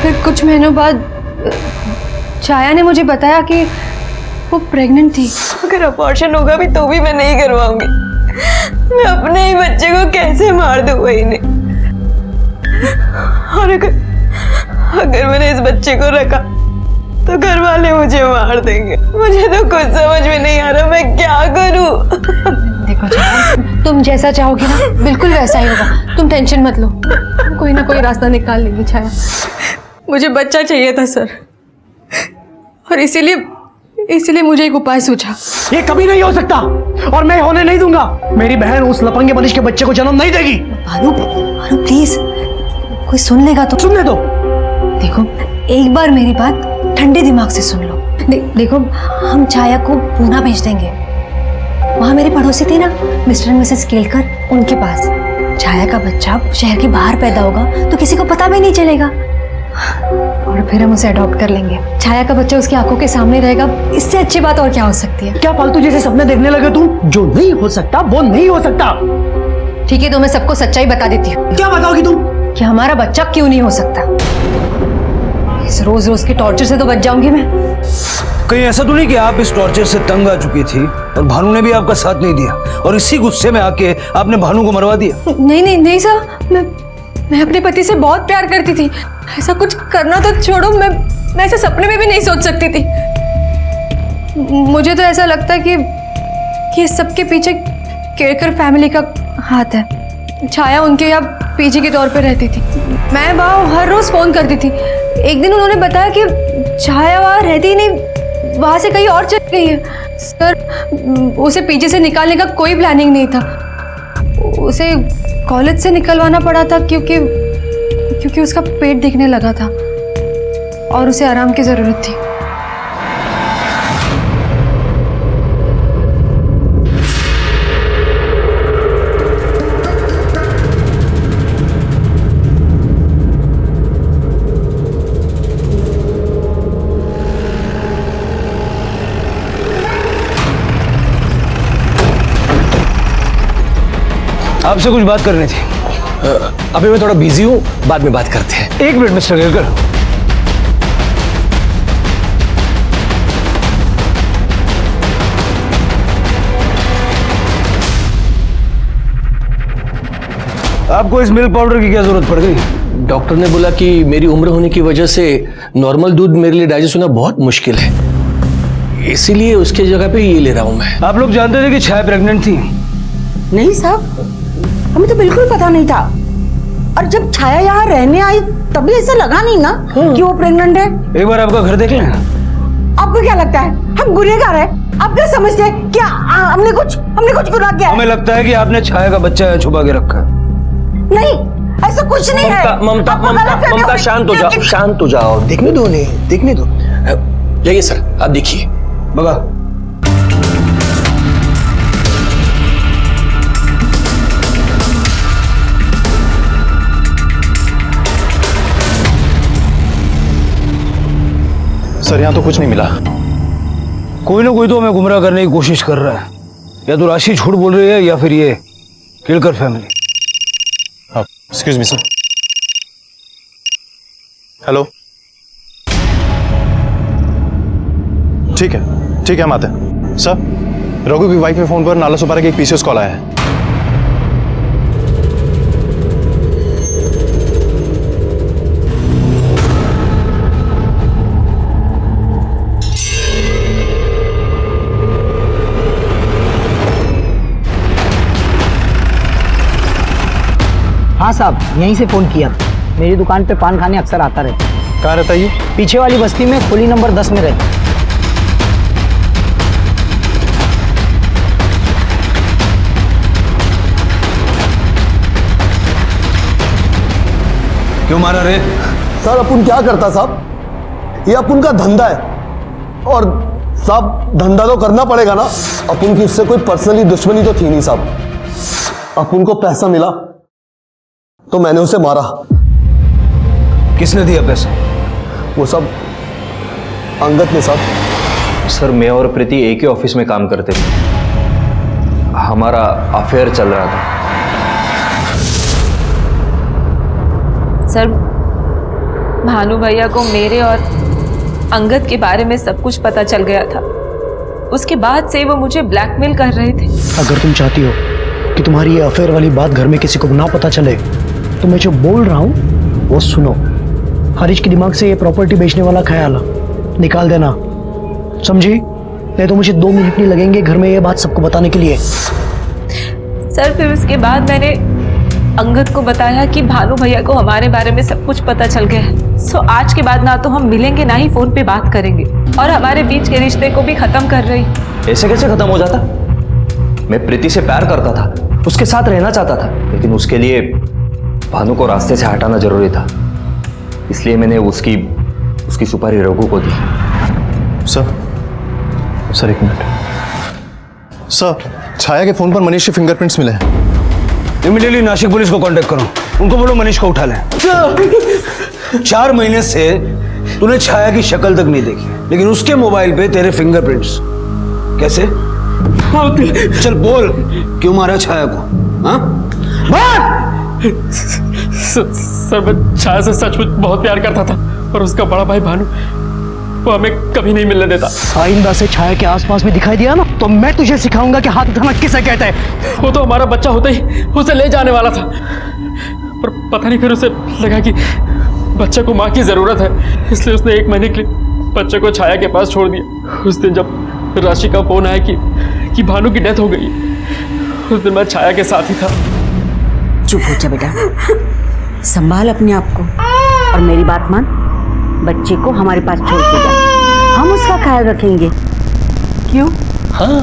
फिर कुछ महीनों बाद छाया ने मुझे बताया कि वो प्रेग्नेंट थी। अगर अबॉर्शन होगा भी तो भी मैं नहीं करवाऊंगी। मैं अपने ही बच्चे को कैसे मार दूं वही ने। और अगर मैंने इस बच्चे को रखा तो घर वाले मुझे मार देंगे। मुझे तो कुछ समझ में नहीं आ रहा मैं क्या करूं। देखो छाया, तुम जैसा चाहोगी ना बिल्कुल वैसा ही होगा। तुम टेंशन मत लो, कोई ना कोई रास्ता निकाल लेंगे छाया। मुझे बच्चा चाहिए था सर, और इसीलिए मुझे एक उपाय सूझा। ये कभी नहीं हो सकता और मैं होने नहीं दूंगा। मेरी बहन उस लफंगे मनीष के बच्चे को जन्म नहीं देगी। भानु प्लीज, कोई सुन लेगा तो। सुनने दो। देखो एक बार मेरी बात ठंडे दिमाग से सुन लो। देखो हम छाया को पूना भेज देंगे। वहाँ मेरे पड़ोसी थे ना मिस्टर एंड मिसेस केलकर, उनके पास। छाया का बच्चा शहर के बाहर पैदा होगा तो किसी को पता भी नहीं चलेगा, और फिर हम उसे अडॉप्ट कर लेंगे। छाया का बच्चा उसकी आंखों के सामने रहेगा। इससे अच्छी बात और क्या हो सकती है? क्या फालतू जैसे सपने देखने लगे तुम? जो नहीं हो सकता वो नहीं हो सकता। ठीक है तो मैं सबको सच्चाई बता देती हूँ। क्या बताओगी तुम? कि हमारा बच्चा क्यों नहीं हो सकता। इस रोज रोज के टॉर्चर से तो बच जाऊंगी मैं। कहीं ऐसा तो नहीं कि आप इस टॉर्चर से तंग आ चुकी थी और भानु ने भी आपका साथ नहीं दिया और इसी गुस्से में आके आपने भानु को मरवा दिया? नहीं सर, मैं अपने पति से बहुत प्यार करती थी। ऐसा कुछ करना तो छोड़ो, मैं ऐसे सपने में भी नहीं सोच सकती थी। मुझे तो ऐसा लगता है कि सबके पीछे केरकर फैमिली का हाथ है। छाया उनके यहाँ पीजी के तौर पे रहती थी। मैं वहाँ हर रोज फोन करती थी। एक दिन उन्होंने बताया कि छाया वहाँ रहती ही नहीं, वहाँ से कहीं और चली गई है। सर उसे पीजी से निकालने का कोई प्लानिंग नहीं था। उसे कॉलेज से निकलवाना पड़ा था क्योंकि उसका पेट दिखने लगा था और उसे आराम की जरूरत थी। आपसे कुछ बात करनी थी। अभी मैं थोड़ा बिजी हूँ, बाद में बात करते हैं। एक मिनट मिस्टर केलकर। आपको इस मिल्क पाउडर की क्या जरूरत पड़ गई? डॉक्टर ने बोला कि मेरी उम्र होने की वजह से नॉर्मल दूध मेरे लिए डाइजेस्ट होना बहुत मुश्किल है, इसीलिए उसके जगह पे ये ले रहा हूँ मैं। आप लोग जानते थे कि छाया प्रेग्नेंट थी? नहीं साहब, हमें तो बिल्कुल पता नहीं था। और जब छाया यहाँ रहने आई तभी ऐसा लगा नहीं ना कि वो प्रेग्नेंट है। एक बार आपका घर देख लें। आपको क्या लगता है हम गुनहगार हैं? आप क्या समझते हैं कि हमने कुछ गुनाह किया है? हमें लगता है कि आपने छाया का बच्चा छुपा के रखा है। नहीं, ऐसा कुछ नहीं है। ममता शांत हो जाओ। देखने दो उन्हें, देखने दो। जाइए सर, आप देखिए। बगा सर यहाँ तो कुछ नहीं मिला। कोई ना कोई तो हमें गुमराह करने की कोशिश कर रहा है। या तो राशि झूठ बोल रही है या फिर ये Kelkar family. Excuse me sir. Hello. ठीक है हम आते हैं। सर रघु की वाइफ के फोन पर नाला सुपारा की एक पीसीएस कॉल आया है। हाँ साहब, यहीं से फोन किया। मेरी दुकान पे पान खाने अक्सर आता रहता। कहाँ रहता है ये? पीछे वाली बस्ती में, खोली नंबर 10 में रहता। क्यों मारा रे? सर अपन क्या करता साहब, ये अपन का धंधा है और साहब धंधा तो करना पड़ेगा ना। अपन की उससे कोई पर्सनली दुश्मनी तो थी नहीं साहब। अपन को पैसा मिला तो मैंने उसे मारा। किसने दिया पैसा? वो सब अंगद ने साहब। सर मैं और प्रीति एक ही ऑफिस में काम करते थे, हमारा अफेयर चल रहा था। सर भानु भैया को मेरे और अंगद के बारे में सब कुछ पता चल गया था। उसके बाद से वो मुझे ब्लैकमेल कर रहे थे। अगर तुम चाहती हो कि तुम्हारी ये अफेयर वाली बात घर में किसी को ना पता चले तो मैं जो बोल रहा हूँ वो सुनो। हरीश के दिमाग से ये प्रॉपर्टी बेचने वाला ख्याल निकाल देना, समझी? नहीं तो मुझे 2 मिनट नहीं लगेंगे घर में ये बात सबको बताने के लिए। सर फिर उसके बाद मैंने अंगद को बताया कि भानु भैया को हमारे बारे में सब कुछ पता चल गया है। सो आज के बाद ना तो हम मिलेंगे ना ही फोन पे बात करेंगे और हमारे बीच के रिश्ते को भी खत्म कर रही। ऐसे कैसे खत्म हो जाता? मैं प्रीति से प्यार करता था, उसके साथ रहना चाहता था, लेकिन उसके लिए भानु को रास्ते से हटाना जरूरी था। इसलिए मैंने उसकी सुपारी रघु को दी। सर एक मिनट। सर छाया के फोन पर मनीष के फिंगरप्रिंट्स मिले हैं। इमीडिएटली नासिक पुलिस को कांटेक्ट करो, उनको बोलो मनीष को उठा लें। 4 महीने से तूने छाया की शक्ल तक नहीं देखी, लेकिन उसके मोबाइल पे तेरे फिंगरप्रिंट्स। कैसे? चल बोल, क्यों मारा छाया को? हाँ? सर मैं छाया से सचमुच बहुत प्यार करता था और उसका बड़ा भाई भानु वो हमें कभी नहीं मिलने देता। आइंदा से छाया के आसपास में दिखाई दिया ना तो मैं तुझे सिखाऊंगा कि हाथ उठाना किसे कहते हैं। वो तो हमारा बच्चा होते ही उसे ले जाने वाला था, पर पता नहीं फिर उसे लगा कि बच्चे को माँ की जरूरत है, इसलिए उसने 1 महीने के लिए बच्चे को छाया के पास छोड़ दिया। उस दिन जब राशि का फोन आया कि भानु की डेथ हो गई, उस दिन मैं छाया के साथ ही था। चुप हो जा बेटा, संभाल अपने आप को और मेरी बात मान। बच्चे को हमारे पास छोड़ के जा, हम उसका ख्याल रखेंगे। क्यों? हाँ।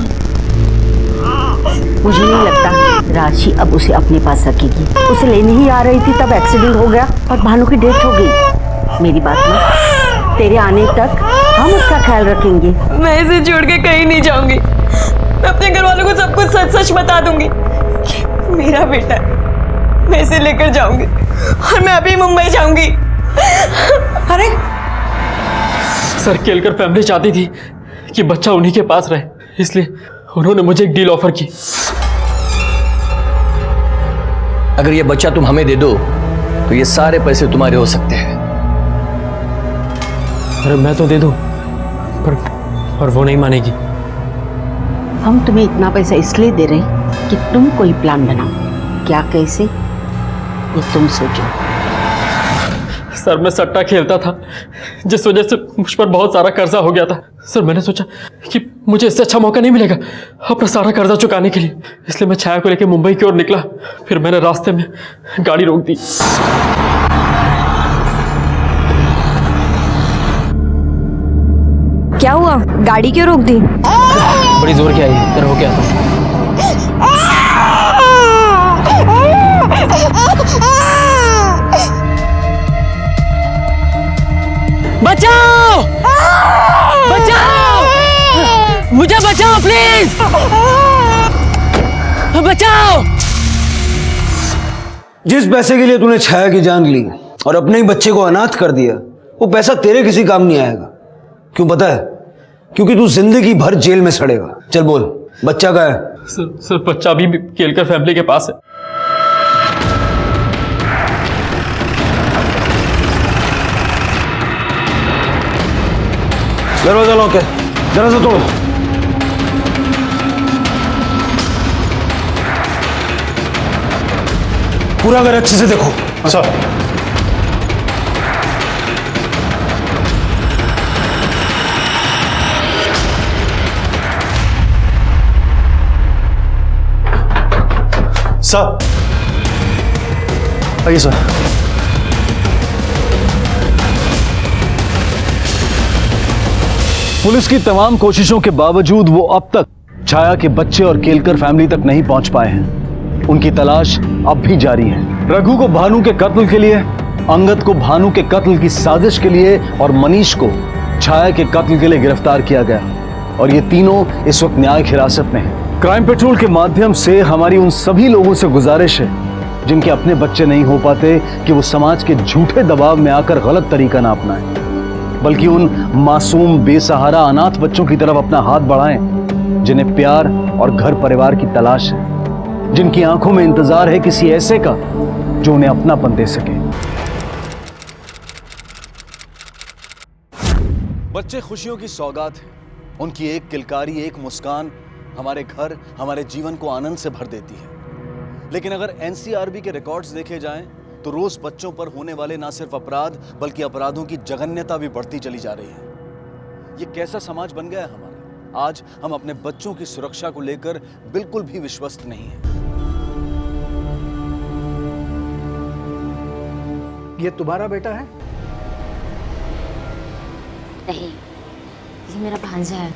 मुझे नहीं लगता राशि अब उसे अपने पास रखेगी। उसे लेने ही आ रही थी तब एक्सीडेंट हो गया और भानु की डेथ हो गई। मेरी बात मान, तेरे आने तक हम उसका ख्याल रखेंगे। मैं इसे छोड़ के कहीं नहीं जाऊंगी। मैं अपने घर वालों को सब कुछ सच सच बता दूंगी। मेरा बेटा है, मैं इसे लेकर जाऊंगी और मैं अभी मुंबई जाऊंगी। अरे सर केलकर फैमिली चाहती थी कि बच्चा उन्हीं के पास रहे, इसलिए उन्होंने मुझे एक डील ऑफर की। अगर ये बच्चा तुम हमें दे दो तो ये सारे पैसे तुम्हारे हो सकते हैं। अरे मैं तो दे दूं, पर वो नहीं मानेगी। हम तुम्हें इतना पैसा इसलिए दे रहे कि तुम कोई प्लान बनाओ। क्या, कैसे, ये तुम सोचो। सर मैं सट्टा खेलता था, जिस वजह से मुझ पर बहुत सारा कर्जा हो गया था। सर मैंने सोचा कि मुझे इससे अच्छा मौका नहीं मिलेगा अपना सारा कर्जा चुकाने के लिए, इसलिए मैं छाया को लेकर मुंबई की ओर निकला। फिर मैंने रास्ते में गाड़ी रोक दी। क्या हुआ? गाड़ी क्यों रोक दी? बड़ी जोर की आई, तेरा हो क्या था? बचाओ! बचाओ! मुझे बचाओ प्लीज! बचाओ! जिस पैसे के लिए तूने छाया की जान ली और अपने ही बच्चे को अनाथ कर दिया, वो पैसा तेरे किसी काम नहीं आएगा। क्यों पता है? क्योंकि तू जिंदगी भर जेल में सड़ेगा। चल बोल, बच्चा कहाँ है? सर बच्चा अभी भी केलकर फैमिली के पास है। दरवाजा लॉक है, दरवाजा तोड़ो। पूरा घर अच्छे से देखो। सर सर आइए सर। पुलिस की तमाम कोशिशों के बावजूद वो अब तक छाया के बच्चे और केलकर फैमिली तक नहीं पहुंच पाए हैं। उनकी तलाश अब भी जारी है। रघु को भानु के कत्ल के लिए, अंगद को भानु के कत्ल की साजिश के लिए और मनीष को छाया के कत्ल के लिए गिरफ्तार किया गया और ये तीनों इस वक्त न्यायिक हिरासत में हैं। क्राइम पेट्रोल के माध्यम से हमारी उन सभी लोगों से गुजारिश है जिनके अपने बच्चे नहीं हो पाते कि वो समाज के झूठे दबाव में आकर गलत तरीका ना अपनाएं। बल्कि उन मासूम बेसहारा अनाथ बच्चों की तरफ अपना हाथ बढ़ाएं जिन्हें प्यार और घर परिवार की तलाश है, जिनकी आंखों में इंतजार है किसी ऐसे का जो उन्हें अपनापन दे सके। बच्चे खुशियों की सौगात हैं। उनकी एक किलकारी, एक मुस्कान हमारे घर, हमारे जीवन को आनंद से भर देती है। लेकिन अगर एनसीआरबी के रिकॉर्ड्स देखे जाएं तो रोज बच्चों पर होने वाले ना सिर्फ अपराध बल्कि अपराधों की जघन्यता भी बढ़ती चली जा रही है। ये कैसा समाज बन गया है हमारा? आज हम अपने बच्चों की सुरक्षा को लेकर बिल्कुल भी विश्वस्त नहीं है। ये तुम्हारा बेटा है? नहीं, ये मेरा भांजा है।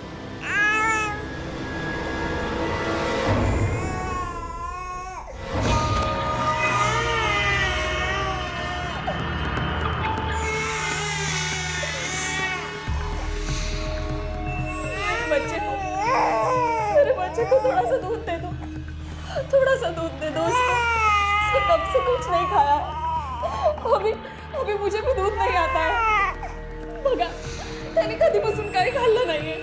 मेरे बच्चे को थोड़ा सा दूध दे दो, थोड़ा सा दूध दे दो उसको। इसने कब से कुछ नहीं खाया। अभी मुझे भी दूध नहीं आता है। बघा, त्याने कधीपासून काही खाल्लं नाहीये,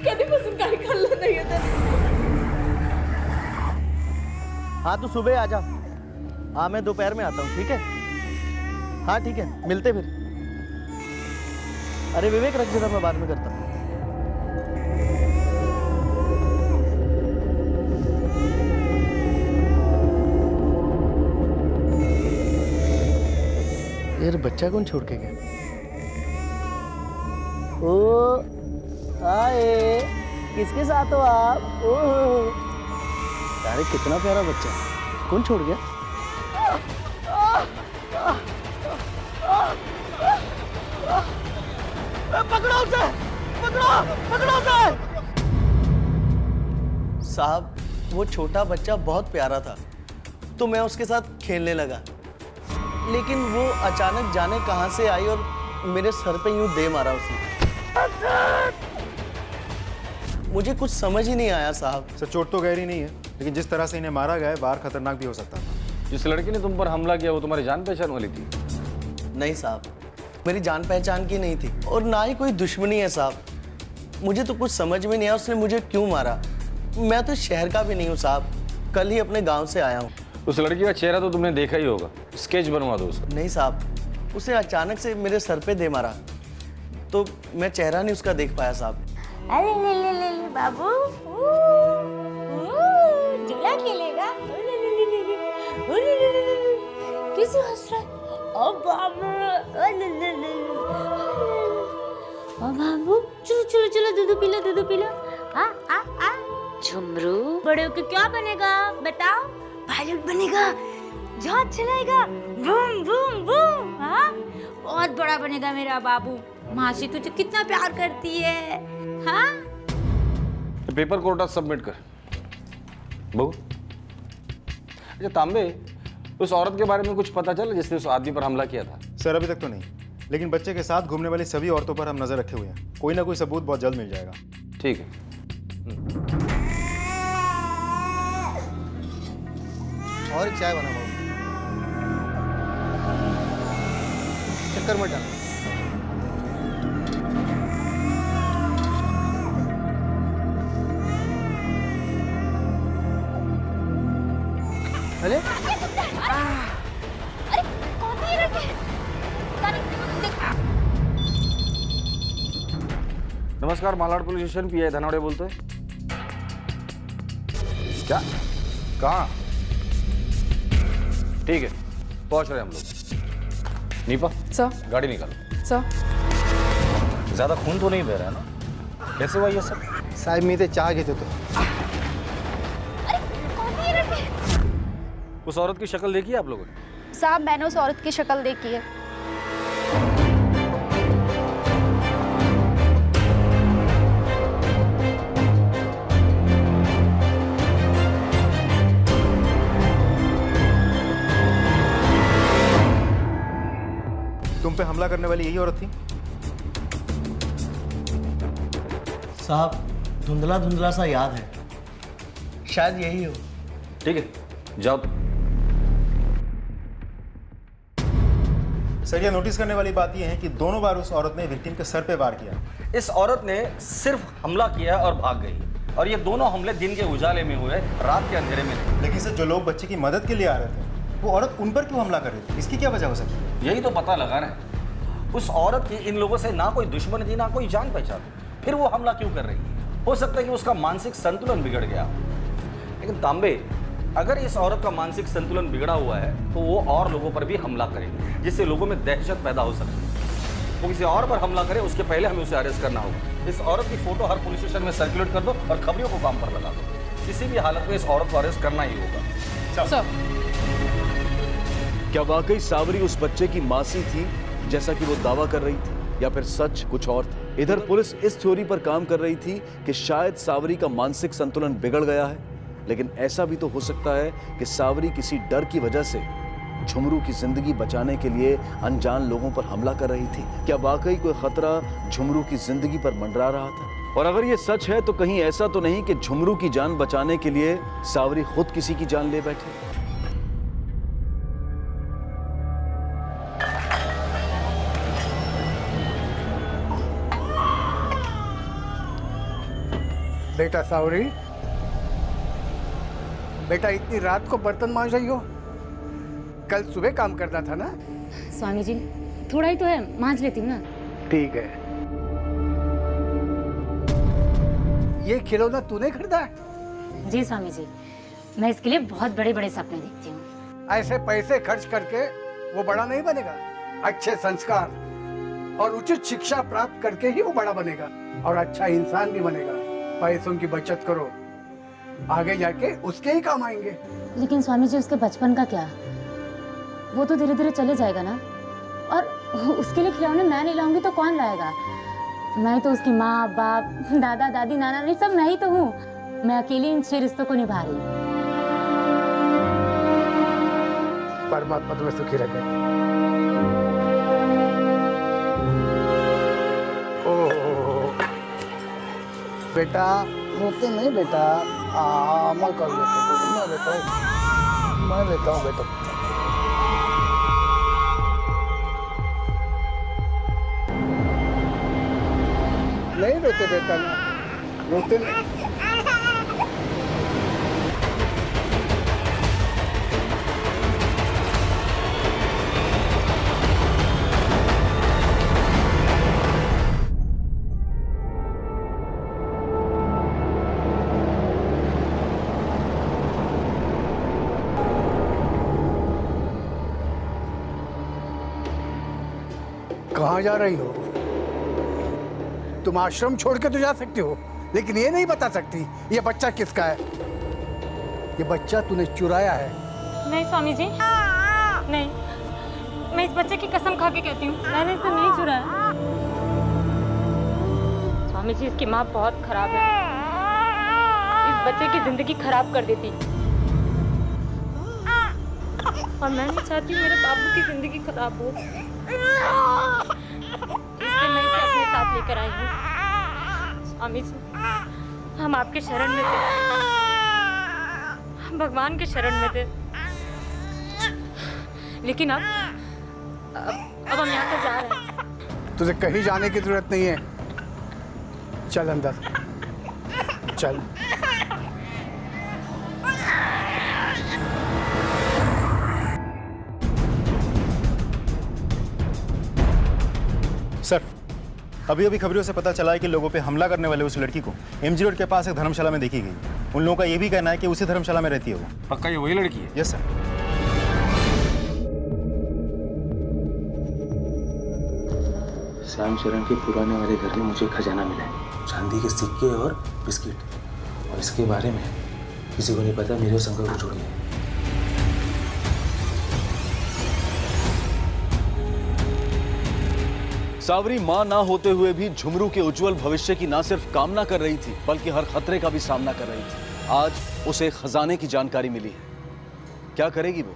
कधीपासून काही खाल्लं नाहीये त्याने। हाँ तो सुबह आ जा। हाँ मैं दोपहर में आता हूँ, ठीक है? हाँ ठीक है, मिलते फिर। अरे विवेक रख जरा, मैं बाद में करता हूँ। यार बच्चा कौन छोड़ के गया? ओ आए, किसके साथ हो आप? ओ अरे कितना प्यारा बच्चा, कौन छोड़ गया? पकड़ो उसे, पकड़ो उसे। साहब वो छोटा बच्चा बहुत प्यारा था तो मैं उसके साथ खेलने लगा, लेकिन वो अचानक जाने कहां से आई और मेरे सर पे यूं दे मारा उसने। मुझे कुछ समझ ही नहीं आया साहब। सर चोट तो गहरी नहीं है, लेकिन जिस तरह से इन्हें मारा गया है बाहर खतरनाक भी हो सकता था। जिस लड़की ने तुम पर हमला किया वो तुम्हारी जान पहचान वाली थी? नहीं साहब, मेरी जान पहचान की नहीं थी और ना ही कोई दुश्मनी है साहब। मुझे तो कुछ समझ में नहीं आया उसने मुझे क्यों मारा। मैं तो शहर का भी नहीं हूँ साहब, कल ही अपने गांव से आया हूँ। उस लड़की का चेहरा तो तुमने देखा ही होगा, स्केच बनवा दो उसका। नहीं साहब, उसने अचानक से मेरे सर पे दे मारा तो मैं चेहरा नहीं उसका देख पाया साहब। अरे ले बाबू, झूला खेलेगा? किसी हंस रहा है? ओ बाबू, चलो दूध पी लो। आ झुमरू बड़े होके क्या बनेगा बताओ? पायलट बनेगा, जहाज चलाएगा, बूम बूम बूम। हाँ, बहुत बड़ा बनेगा मेरा बाबू। मासी तुझे कितना प्यार करती है। हाँ, पेपर कोर्ट सबमिट कर। बहू, अच्छा तांबे, उस औरत के बारे में कुछ पता चला जिसने उस आदमी पर हमला किया था? सर अभी तक तो नहीं, लेकिन बच्चे के साथ घूमने वाली सभी औरतों पर हम नजर रखे हुए हैं। कोई ना कोई सबूत बहुत जल्द मिल जाएगा। ठीक है। और एक चाय बना बाबू, चक्कर मत डाल। अरे कौन थी ये लड़की? नमस्कार, Malad police station, pi Dhanawade बोलते हैं। क्या? कहाँ? ठीक है, पहुंच रहे हम लोग। नीपा सर, गाड़ी निकालो। सर ज्यादा खून तो नहीं बह रहा है ना? कैसे हुआ ये सब? साहब मी ते चहा घेत होतो। उस औरत की शक्ल देखी है आप लोगों ने? साहब मैंने उस औरत की शक्ल देखी है। तुम पे हमला करने वाली यही औरत थी? साहब धुंधला धुंधला सा याद है, शायद यही हो। ठीक है, जाओ। सर, ये नोटिस करने वाली बात यह है कि दोनों बार उस औरत ने विक्टिम के सर पे वार किया। इस औरत ने सिर्फ हमला किया और भाग गई, और ये दोनों हमले दिन के उजाले में हुए, रात के अंधेरे में नहीं। लेकिन सर, जो लोग बच्चे की मदद के लिए आ रहे थे, वो औरत उन पर क्यों हमला कर रही थी? इसकी क्या वजह हो सकती है? यही तो पता लगा रहे हैं। उस औरत की इन लोगों से ना कोई दुश्मनी थी, ना कोई जान पहचान, फिर वो हमला क्यों कर रही है? हो सकता है कि उसका मानसिक संतुलन बिगड़ गया। लेकिन तांबे, अगर इस औरत का मानसिक संतुलन बिगड़ा हुआ है तो वो और लोगों पर भी हमला करेगी, जिससे लोगों में दहशत पैदा हो सकती है। वो किसी और पर हमला करे उसके पहले हमें उसे अरेस्ट करना होगा। इस औरत की फोटो हर पुलिस स्टेशन में सर्कुलेट कर दो और खबरियों को काम पर लगा दो। किसी भी हालत में इस औरत को अरेस्ट करना ही होगा। सर, क्या वाकई सावरी उस बच्चे की मासी थी जैसा कि वो दावा कर रही थी, या फिर सच कुछ और था? इधर पुलिस इस थ्योरी पर काम कर रही थी कि शायद सावरी का मानसिक संतुलन बिगड़ गया है, लेकिन ऐसा भी तो हो सकता है कि सावरी किसी डर की वजह से झुमरू की जिंदगी बचाने के लिए अनजान लोगों पर हमला कर रही थी। क्या वाकई कोई खतरा झुमरू की जिंदगी पर मंडरा रहा था? और अगर ये सच है तो कहीं ऐसा तो नहीं कि झुमरू की जान बचाने के लिए सावरी खुद किसी की जान ले बैठे? बेटा सावरी, बेटा इतनी रात को बर्तन मांज रही हो? कल सुबह काम करना था ना? स्वामी जी, थोड़ा ही तो है, मांज लेती हूँ ना। ठीक है। ये खिलौना तूने खरीदा है? जी स्वामी जी, मैं इसके लिए बहुत बड़े बड़े सपने देखती हूँ। ऐसे पैसे खर्च करके वो बड़ा नहीं बनेगा। अच्छे संस्कार और उचित शिक्षा प्राप्त करके ही वो बड़ा बनेगा और अच्छा इंसान भी बनेगा। पैसों की बचत करो, आगे जाके उसके ही काम आएंगे। लेकिन स्वामी जी, उसके बचपन का क्या? वो तो धीरे धीरे चले जाएगा ना, और उसके लिए खिलौने मैं नहीं लाऊंगी तो कौन लाएगा? मैं तो उसकी माँ बाप, दादा दादी, नाना नानी सब मैं ही तो हूँ। मैं अकेली इन 6 रिश्तों को निभा रही हूँ। परमात्मा तुम्हें सुखी रखे। बेटा रोते नहीं बेटा, मैं कर लेता हूँ, मैं लेता हूँ बेटा। नहीं रोते बेटा, ना रोते नहीं। कहाँ जा रही हो? तुम आश्रम छोड़ के तो जा सकती हो, लेकिन ये नहीं बता सकती ये बच्चा किसका है। ये बच्चा तूने चुराया है। नहीं स्वामी जी, नहीं, मैं इस बच्चे की कसम खा के कहती हूँ, मैंने इसे नहीं चुराया। स्वामी जी, इसकी माँ बहुत खराब है, इस बच्चे की जिंदगी खराब कर देती, और मैं नहीं चाहती मेरे बाबू की जिंदगी खराब हो, इसलिए मैं इसे अपने साथ लेकर आई हूँ। स्वामी जी, हम आपके शरण में थे, हम भगवान के शरण में थे, लेकिन अब हम यहाँ से जा रहे हैं। तुझे कहीं जाने की जरूरत नहीं है, चल अंदर चल। सर, अभी अभी खबरों से पता चला है कि लोगों पे हमला करने वाले उस लड़की को एमजी रोड के पास एक धर्मशाला में देखी गई। उन लोगों का ये भी कहना है कि उसी धर्मशाला में रहती है वो। पक्का ये वही लड़की है? Yes sir. श्याम चरण के पुराने वाले घर में मुझे खजाना मिला है, चांदी के सिक्के और बिस्किट, और इसके बारे में किसी को नहीं पता, मेरे और शंकर को छोड़ दिया। सावरी मां ना होते हुए भी झुमरू के उज्जवल भविष्य की ना सिर्फ कामना कर रही थी, बल्कि हर खतरे का भी सामना कर रही थी। आज उसे खजाने की जानकारी मिली है। क्या करेगी वो?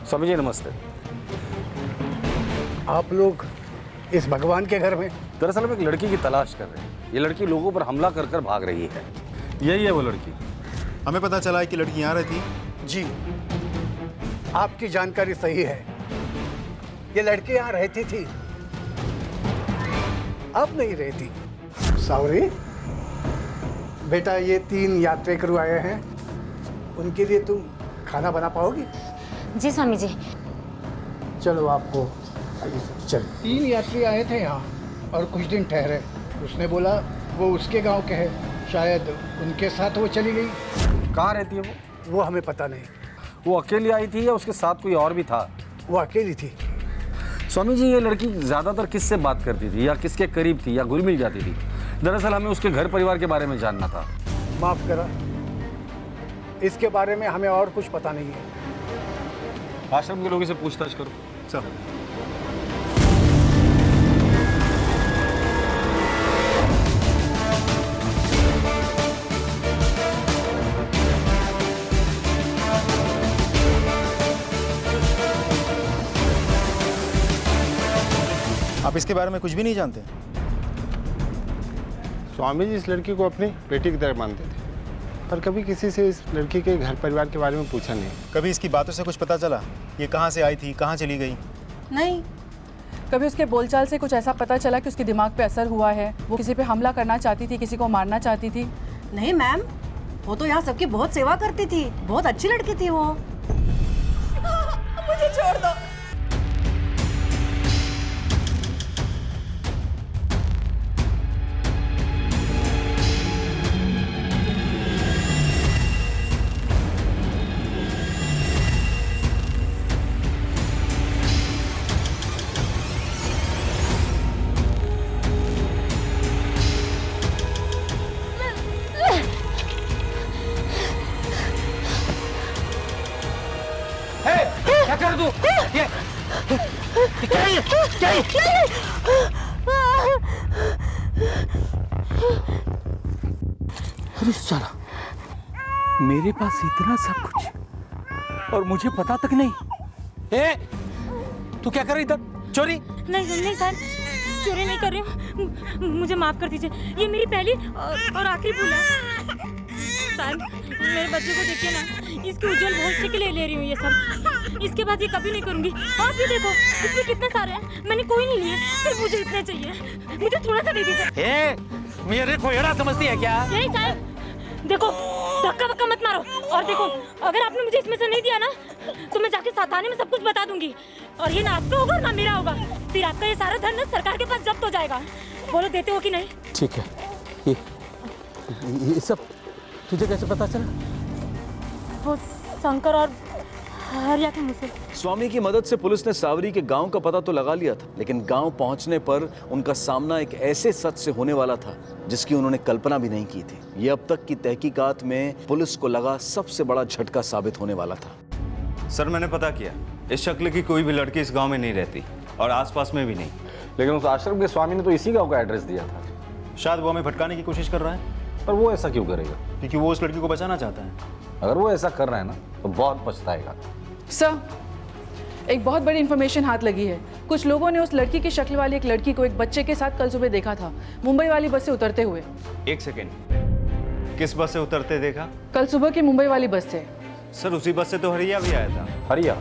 स्वामी जी नमस्ते। आप लोग इस भगवान के घर में? दरअसल हम एक लड़की की तलाश कर रहे हैं। ये लड़की लोगों पर हमला कर कर भाग रही है। यही है वो लड़की। हमें पता चला है कि लड़की यहाँ रहती। जी, आपकी जानकारी सही है। ये लड़की यहाँ रहती थी, अब नहीं रहती। सावरी बेटा, ये 3 यात्रेकरू आए हैं, उनके लिए तुम खाना बना पाओगी? जी स्वामी जी। चलो आपको चल। 3 यात्री आए थे यहाँ और कुछ दिन ठहरे। उसने बोला वो उसके गांव के हैं, शायद उनके साथ वो चली गई। कहाँ रहती है वो हमें पता नहीं। वो अकेली आई थी या उसके साथ कोई और भी था? वो अकेली थी। स्वामी जी, ये लड़की ज्यादातर किससे बात करती थी या किसके करीब थी या घुल मिल जाती थी? दरअसल हमें उसके घर परिवार के बारे में जानना था। माफ करा, इसके बारे में हमें और कुछ पता नहीं है। आश्रम के लोगों से पूछताछ करो। चल। आप इसके बारे में कुछ भी नहीं जानते? स्वामी जी इस लड़की को अपनी बेटी की तरह मानते थे, पर कभी किसी से इस लड़की के घर परिवार के बारे में पूछा नहीं। कभी इसकी बातों से कुछ पता चला? ये कहाँ से आई थी, कहाँ चली गई? नहीं। कभी उसके बोलचाल से कुछ ऐसा पता चला कि उसके दिमाग पे असर हुआ है, वो किसी पे हमला करना चाहती थी, किसी को मारना चाहती थी? नहीं मैम, वो तो यहाँ सबकी बहुत सेवा करती थी, बहुत अच्छी लड़की थी वो। मुझे छोड़ दो। क्या कर तू? ये क्या है? अरे साला, मेरे पास इतना सब कुछ और मुझे पता तक नहीं। ए, तू क्या कर रही इधर? चोरी? नहीं सर, चोरी नहीं कर रही हूँ, मुझे माफ कर दीजिए। ये मेरी पहली और आखिरी भूल है। सर, मेरे बच्चे को देखिए ना, इसके उज्जवल भविष्य के लिए ले रही हूँ ये सब। इसके बाद ये कभी नहीं करूँगी। आप भी देखो, इसमें कितने सारे हैं, मैंने कोई नहीं लिए, सिर्फ मुझे इतने चाहिए। मुझे थोड़ा सा दे दीजिए। मेरे को एड़ा समझती है क्या? नहीं सर, देखो धक्का वक्का मत मारो। और देखो, अगर आपने मुझे इसमें से नहीं दिया ना, तो मैं जाके थाने में सब कुछ बता दूंगी। और ये ना आपका होगा ना मेरा होगा, फिर आपका ये सारा धन ना सरकार के पास जब्त हो जाएगा। बोलो देते हो कि नहीं? ठीक है। ये सब तुझे कैसे पता चला? वो शंकर और हरिया के मुझसे। स्वामी की मदद से पुलिस ने सावरी के गांव का पता तो लगा लिया था, लेकिन गांव पहुंचने पर उनका सामना एक ऐसे सच से होने वाला था जिसकी उन्होंने कल्पना भी नहीं की थी। ये अब तक की तहकीकात में पुलिस को लगा सबसे बड़ा झटका साबित होने वाला था। सर, मैंने पता किया, इस शक्ल की कोई भी लड़की इस गांव में नहीं रहती और आसपास में भी नहीं। लेकिन उस आश्रम के स्वामी ने तो इसी गांव का एड्रेस दिया था। शायद वो हमें भटकाने की कोशिश कर रहा है। पर वो ऐसा क्यों करेगा? क्योंकि वो उस लड़की को बचाना चाहता है। अगर वो ऐसा कर रहा है ना, तो बहुत पछताएगा। सर, एक बहुत बड़ी इंफॉर्मेशन हाथ लगी है। कुछ लोगों ने उस लड़की की शक्ल वाली एक लड़की को एक बच्चे के साथ कल सुबह देखा था, मुंबई वाली बस से उतरते हुए। एक सेकेंड, किस बस से उतरते देखा? कल सुबह की मुंबई वाली बस से। सर, उसी बस से तो हरिया भी आया था। हरिया?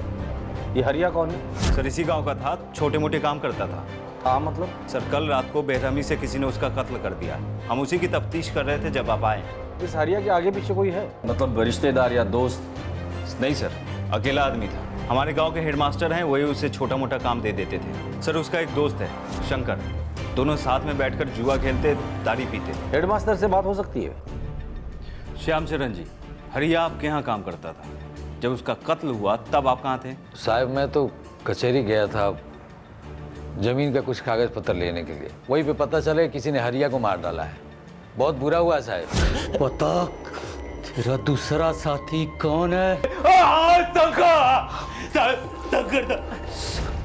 ये हरिया कौन है? सर, इसी गांव का था, छोटे मोटे काम करता था। हाँ मतलब? सर, कल रात को बेरहमी से किसी ने उसका कत्ल कर दिया। हम उसी की तफ्तीश कर रहे थे जब आप आए। इस हरिया के आगे पीछे कोई है? मतलब रिश्तेदार या दोस्त? नहीं सर, अकेला आदमी था। हमारे गांव के हेडमास्टर हैं, वही उसे छोटा मोटा काम दे देते थे। सर, उसका एक दोस्त है शंकर, दोनों साथ में बैठकर जुआ खेलते, दारू पीते। हेडमास्टर से बात हो सकती है? श्याम चरण जी, हरिया आपके यहाँ काम करता था। जब उसका कत्ल हुआ तब आप कहाँ थे? साहब, मैं तो कचहरी गया था जमीन का कुछ कागज पत्र लेने के लिए। वहीं पे पता चले किसी ने हरिया को मार डाला है। बहुत बुरा हुआ साहब। पता तेरा दूसरा साथी कौन है?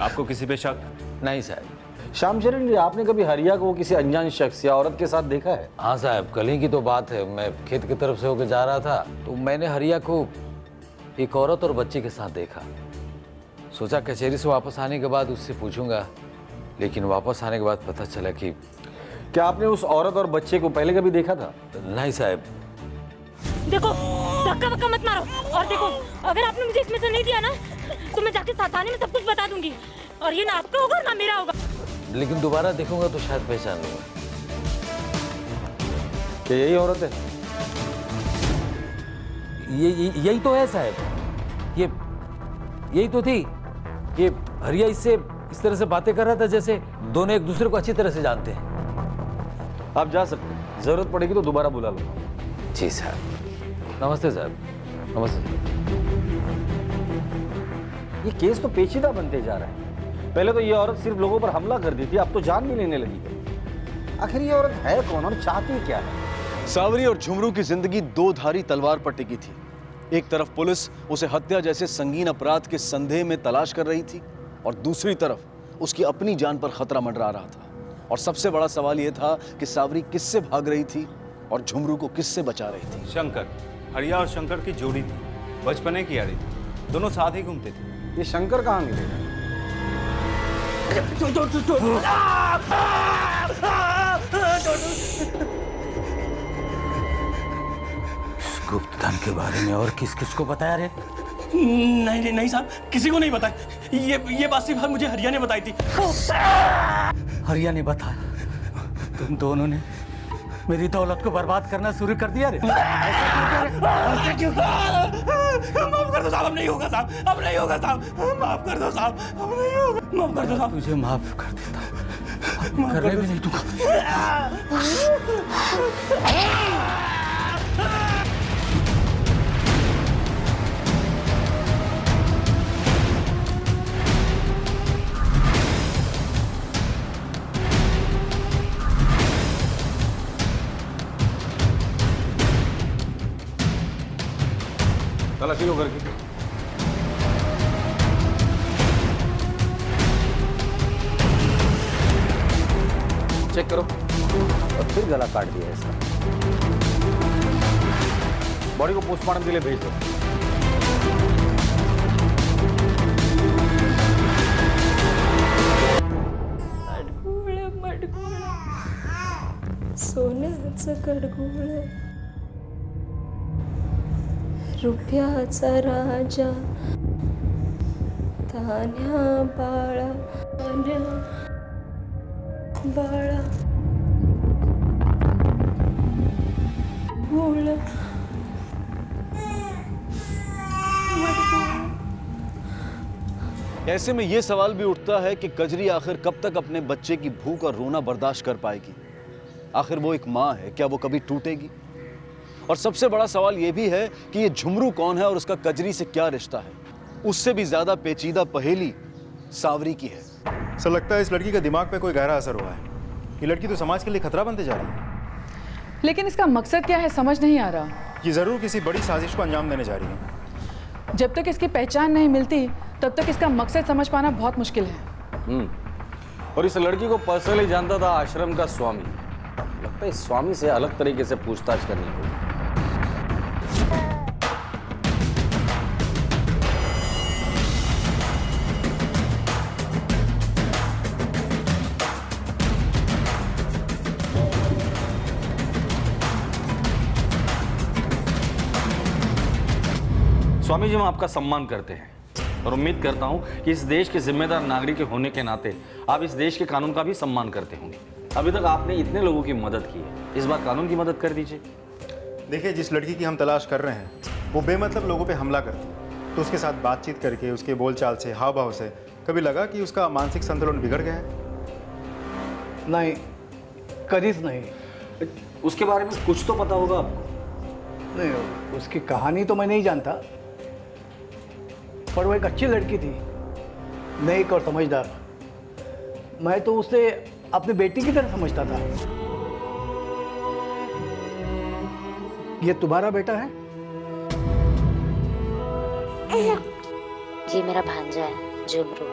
आपको किसी पे शक? नहीं साहब। श्याम चरण जी, आपने कभी हरिया को किसी अनजान शख्स या औरत के साथ देखा है? हाँ साहब, कल ही की तो बात है। मैं खेत की तरफ से होकर जा रहा था तो मैंने हरिया को एक औरत और बच्चे के साथ देखा। सोचा कचहरी से वापस आने के बाद उससे पूछूंगा लेकिन वापस आने के बाद पता चला कि क्या आपने उस औरत और बच्चे को पहले कभी देखा था? नहीं साहब। देखो धक्का वक्का मत मारो, और देखो अगर आपने मुझे इसमें से नहीं दिया ना तो मैं जाके थाने में सब कुछ बता दूंगी, और ये ना आपका होगा ना मेरा होगा। लेकिन दोबारा देखूंगा तो शायद पहचान लूंगा। क्या यही औरत है? यही तो है साहब, यही तो थी। ये हरिया इससे इस तरह से बातें कर रहा था जैसे दोनों एक दूसरे को अच्छी तरह से जानते हैं। आप जा सकते हैं, जरूरत पड़ेगी तो दोबारा बुला लो। जी साहब। नमस्ते साहब। नमस्ते। ये केस तो पेचीदा बनते जा रहा है। पहले तो ये औरत सिर्फ लोगों पर हमला कर दी थी, अब तो जान भी लेने लगी। आखिर ये औरत है कौन और चाहती क्या है? सावरी और झुमरू की जिंदगी दो धारी तलवार पर टिकी थी। एक तरफ पुलिस उसे हत्या जैसे संगीन अपराध के संदेह में तलाश कर रही थी, और दूसरी तरफ उसकी अपनी जान पर खतरा मंडरा रहा था। और सबसे बड़ा सवाल यह था कि सावरी किससे भाग रही थी और झुमरू को किससे बचा रही थी। शंकर, हरिया और शंकर की जोड़ी थी, बचपने की यारी थी, दोनों साथ ही घूमते थे। ये शंकर कहाँ मिलेगा? गुप्त धन के बारे में और किस किस को बताया रे? नहीं साहब, किसी को नहीं बताया। ये बात सिर्फ मुझे हरिया ने बताई थी। हरिया ने बताया? तुम दोनों ने मेरी दौलत को बर्बाद करना शुरू कर दिया रे। क्यों? माफ कर दो साहब, अब नहीं होगा साहब, अब नहीं होगा साहब, माफ कर दो साहब, अब नहीं होगा, माफ कर दो साहब। तुझे माफ कर देता हूँ, करने भी नहीं दूंगा। तलाशी लो करके। चेक करो। और फिर गला काट दिया इसका। बॉडी को पोस्टमार्टम के लिए भेज दो। मडगोळ सोन्याचं कडगोळ रुपयाचा राजा तान्या बाळा तान्या बाळा भोळ ऐसे में यह सवाल भी उठता है कि कजरी आखिर कब तक अपने बच्चे की भूख और रोना बर्दाश्त कर पाएगी। आखिर वो एक माँ है, क्या वो कभी टूटेगी? और सबसे बड़ा सवाल यह भी है कि ये झुमरू कौन है और उसका कजरी से क्या रिश्ता है। उससे भी ज्यादा पेचीदा पहेली सावरी की है। सर, लगता है इस लड़की का दिमाग पे कोई गहरा असर हुआ है। ये लड़की तो समाज के लिए खतरा बनते जा रही है। लेकिन इसका मकसद क्या है समझ नहीं आ रहा। ये जरूर किसी बड़ी साजिश को अंजाम देने जा रही है। जब तक इसकी पहचान नहीं मिलती तब तक इसका मकसद समझ पाना बहुत मुश्किल है। और इस लड़की को पर्सनली जानता था आश्रम का स्वामी। लगता है इस स्वामी से अलग तरीके से पूछताछ करनी होगी। स्वामी जी, हम आपका सम्मान करते हैं और उम्मीद करता हूं कि इस देश के जिम्मेदार नागरिक होने के नाते आप इस देश के कानून का भी सम्मान करते होंगे। अभी तक आपने इतने लोगों की मदद की है, इस बार कानून की मदद कर दीजिए। देखिए, जिस लड़की की हम तलाश कर रहे हैं वो बेमतलब लोगों पे हमला करती है, तो उसके साथ बातचीत करके, उसके बोलचाल से, हाव भाव से कभी लगा कि उसका मानसिक संतुलन बिगड़ गया है? नहीं, कदीच नहीं। उसके बारे में कुछ तो पता होगा आपको? नहीं, उसकी कहानी तो मैं नहीं जानता, पर वो एक अच्छी लड़की थी, नेक और समझदार। मैं तो उसे अपनी बेटी की तरह समझता था। ये तुम्हारा बेटा है? ये मेरा भांजा है झुमरू।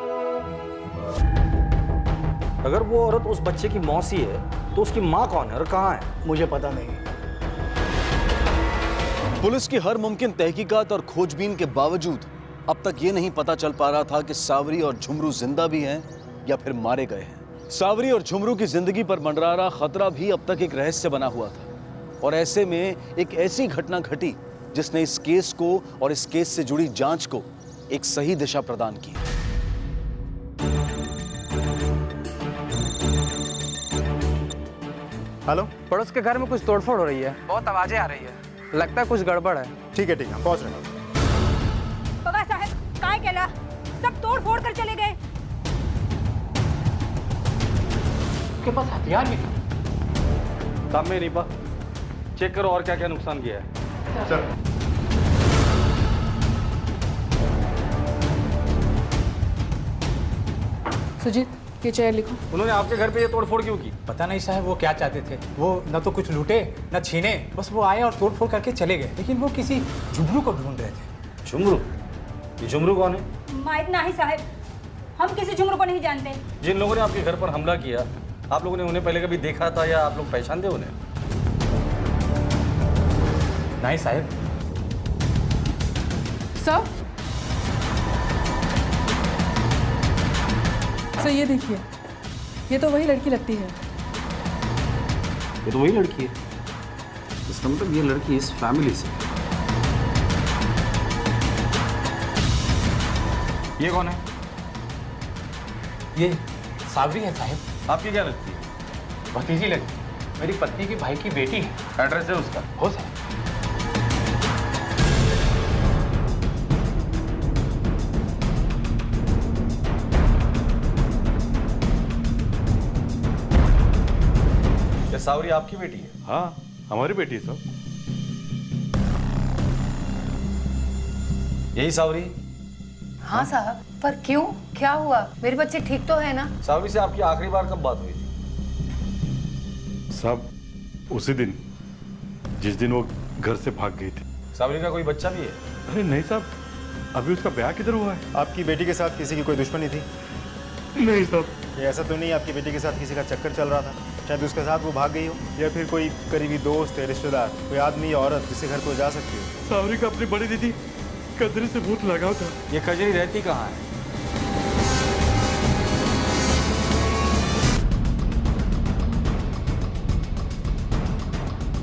अगर वो औरत उस बच्चे की मौसी है तो उसकी माँ कौन है और कहाँ है? मुझे पता नहीं। पुलिस की हर मुमकिन तहकीकात और खोजबीन के बावजूद अब तक ये नहीं पता चल पा रहा था कि सावरी और झुमरू जिंदा भी हैं या फिर मारे गए हैं। सावरी और झुमरू की जिंदगी पर मंडरा रहा खतरा भी अब तक एक रहस्य बना हुआ था, और ऐसे में एक ऐसी घटना घटी जिसने इस केस को और इस केस से जुड़ी जांच को एक सही दिशा प्रदान की। हेलो, पड़ोस के घर में कुछ तोड़फोड़ हो रही है, बहुत आवाजें आ रही है, लगता है कुछ गड़बड़ है। ठीक है पहुंच रहे हैं। बाबा साहब काय केला, सब तोड़ फोड़ कर चले गए। उसके पास हथियार भी था। तांबे नीपा, चेक करो और क्या क्या नुकसान किया है। सर सुजीत, ये चेयर लिखो। उन्होंने आपके घर पे ये तोड़फोड़ क्यों की? पता नहीं साहब वो क्या चाहते थे, वो न तो कुछ लूटे न छीने, बस वो आए और तोड़फोड़ करके चले गए, लेकिन वो किसी झुमरू को ढूंढ रहे थे। झुमरू? ये झुमरू कौन है? माइट नहीं साहब, हम किसी झुमरू को नहीं जानते। जिन लोगों ने आपके घर पर हमला किया, आप लोगों ने उन्हें पहले कभी देखा था या आप लोग पहचानते उन्हें? नहीं साहब। सर ये देखिए, ये तो वही लड़की लगती है। ये तो वही लड़की है। इसका मतलब ये लड़की इस फैमिली से। ये कौन है? ये सावरी है साहब। आपकी क्या लगती है? भतीजी लगती है, मेरी पत्नी के भाई की बेटी है। एड्रेस है उसका? हो साहब। क्या सावरी आपकी बेटी है? हाँ, हमारी बेटी है सर। यही सावरी? हाँ साहब, पर क्यों, क्या हुआ? मेरे बच्चे ठीक तो है ना? सावरी से आपकी आखिरी बार कब बात हुई थी? साहब, उसी दिन जिस दिन वो घर से भाग गई थी। सावरी का कोई बच्चा भी है? अरे नहीं साहब, अभी उसका ब्याह किधर हुआ है? आपकी बेटी के साथ किसी की कोई दुश्मनी थी? नहीं साहब। ये ऐसा तो नहीं आपकी बेटी के साथ किसी का चक्कर चल रहा था? शायद उसके साथ वो भाग गई हो, या फिर कोई करीबी दोस्त है, रिश्तेदार, कोई आदमी या औरत जिसके घर को जा सकती हो। सावरी का अपनी बड़ी दीदी कजरी से बहुत लगाव था। ये कजरी रहती कहाँ है?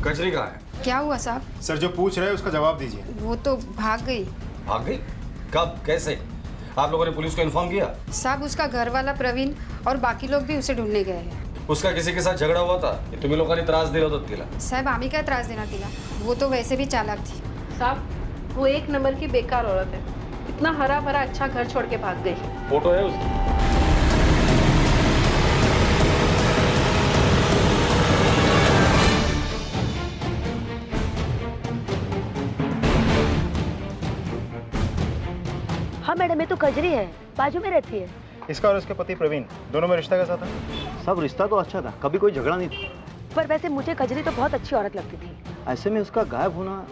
कजरी कहाँ है? क्या हुआ साहब? सर जो पूछ रहे हैं उसका जवाब दीजिए। वो तो भाग गई। भाग गई? कब, कैसे? आप लोगों ने पुलिस को इन्फॉर्म किया? साहब उसका घर वाला प्रवीण और बाकी लोग भी उसे ढूंढने गए हैं। उसका किसी के साथ झगडा हुआ था? तुम्ही लोकांनी त्रास दिला होता तिला? साहब आम्ही काय त्रास देना तिला, वो तो वैसे भी चालाक थी। साहब वो एक नंबर की बेकार औरत है, इतना हरा भरा अच्छा घर छोड़ के भाग गई। फोटो है उसकी? हाँ मैडम, ये तो कजरी है, बाजू में रहती है। इसका और उसके पति प्रवीण दोनों में रिश्ता कैसा था? सब रिश्ता तो अच्छा था, कभी कोई झगड़ा नहीं था। पर वैसे मुझे कजरी तो बहुत अच्छी औरत लगती थी। ऐसे में उसका गायब होना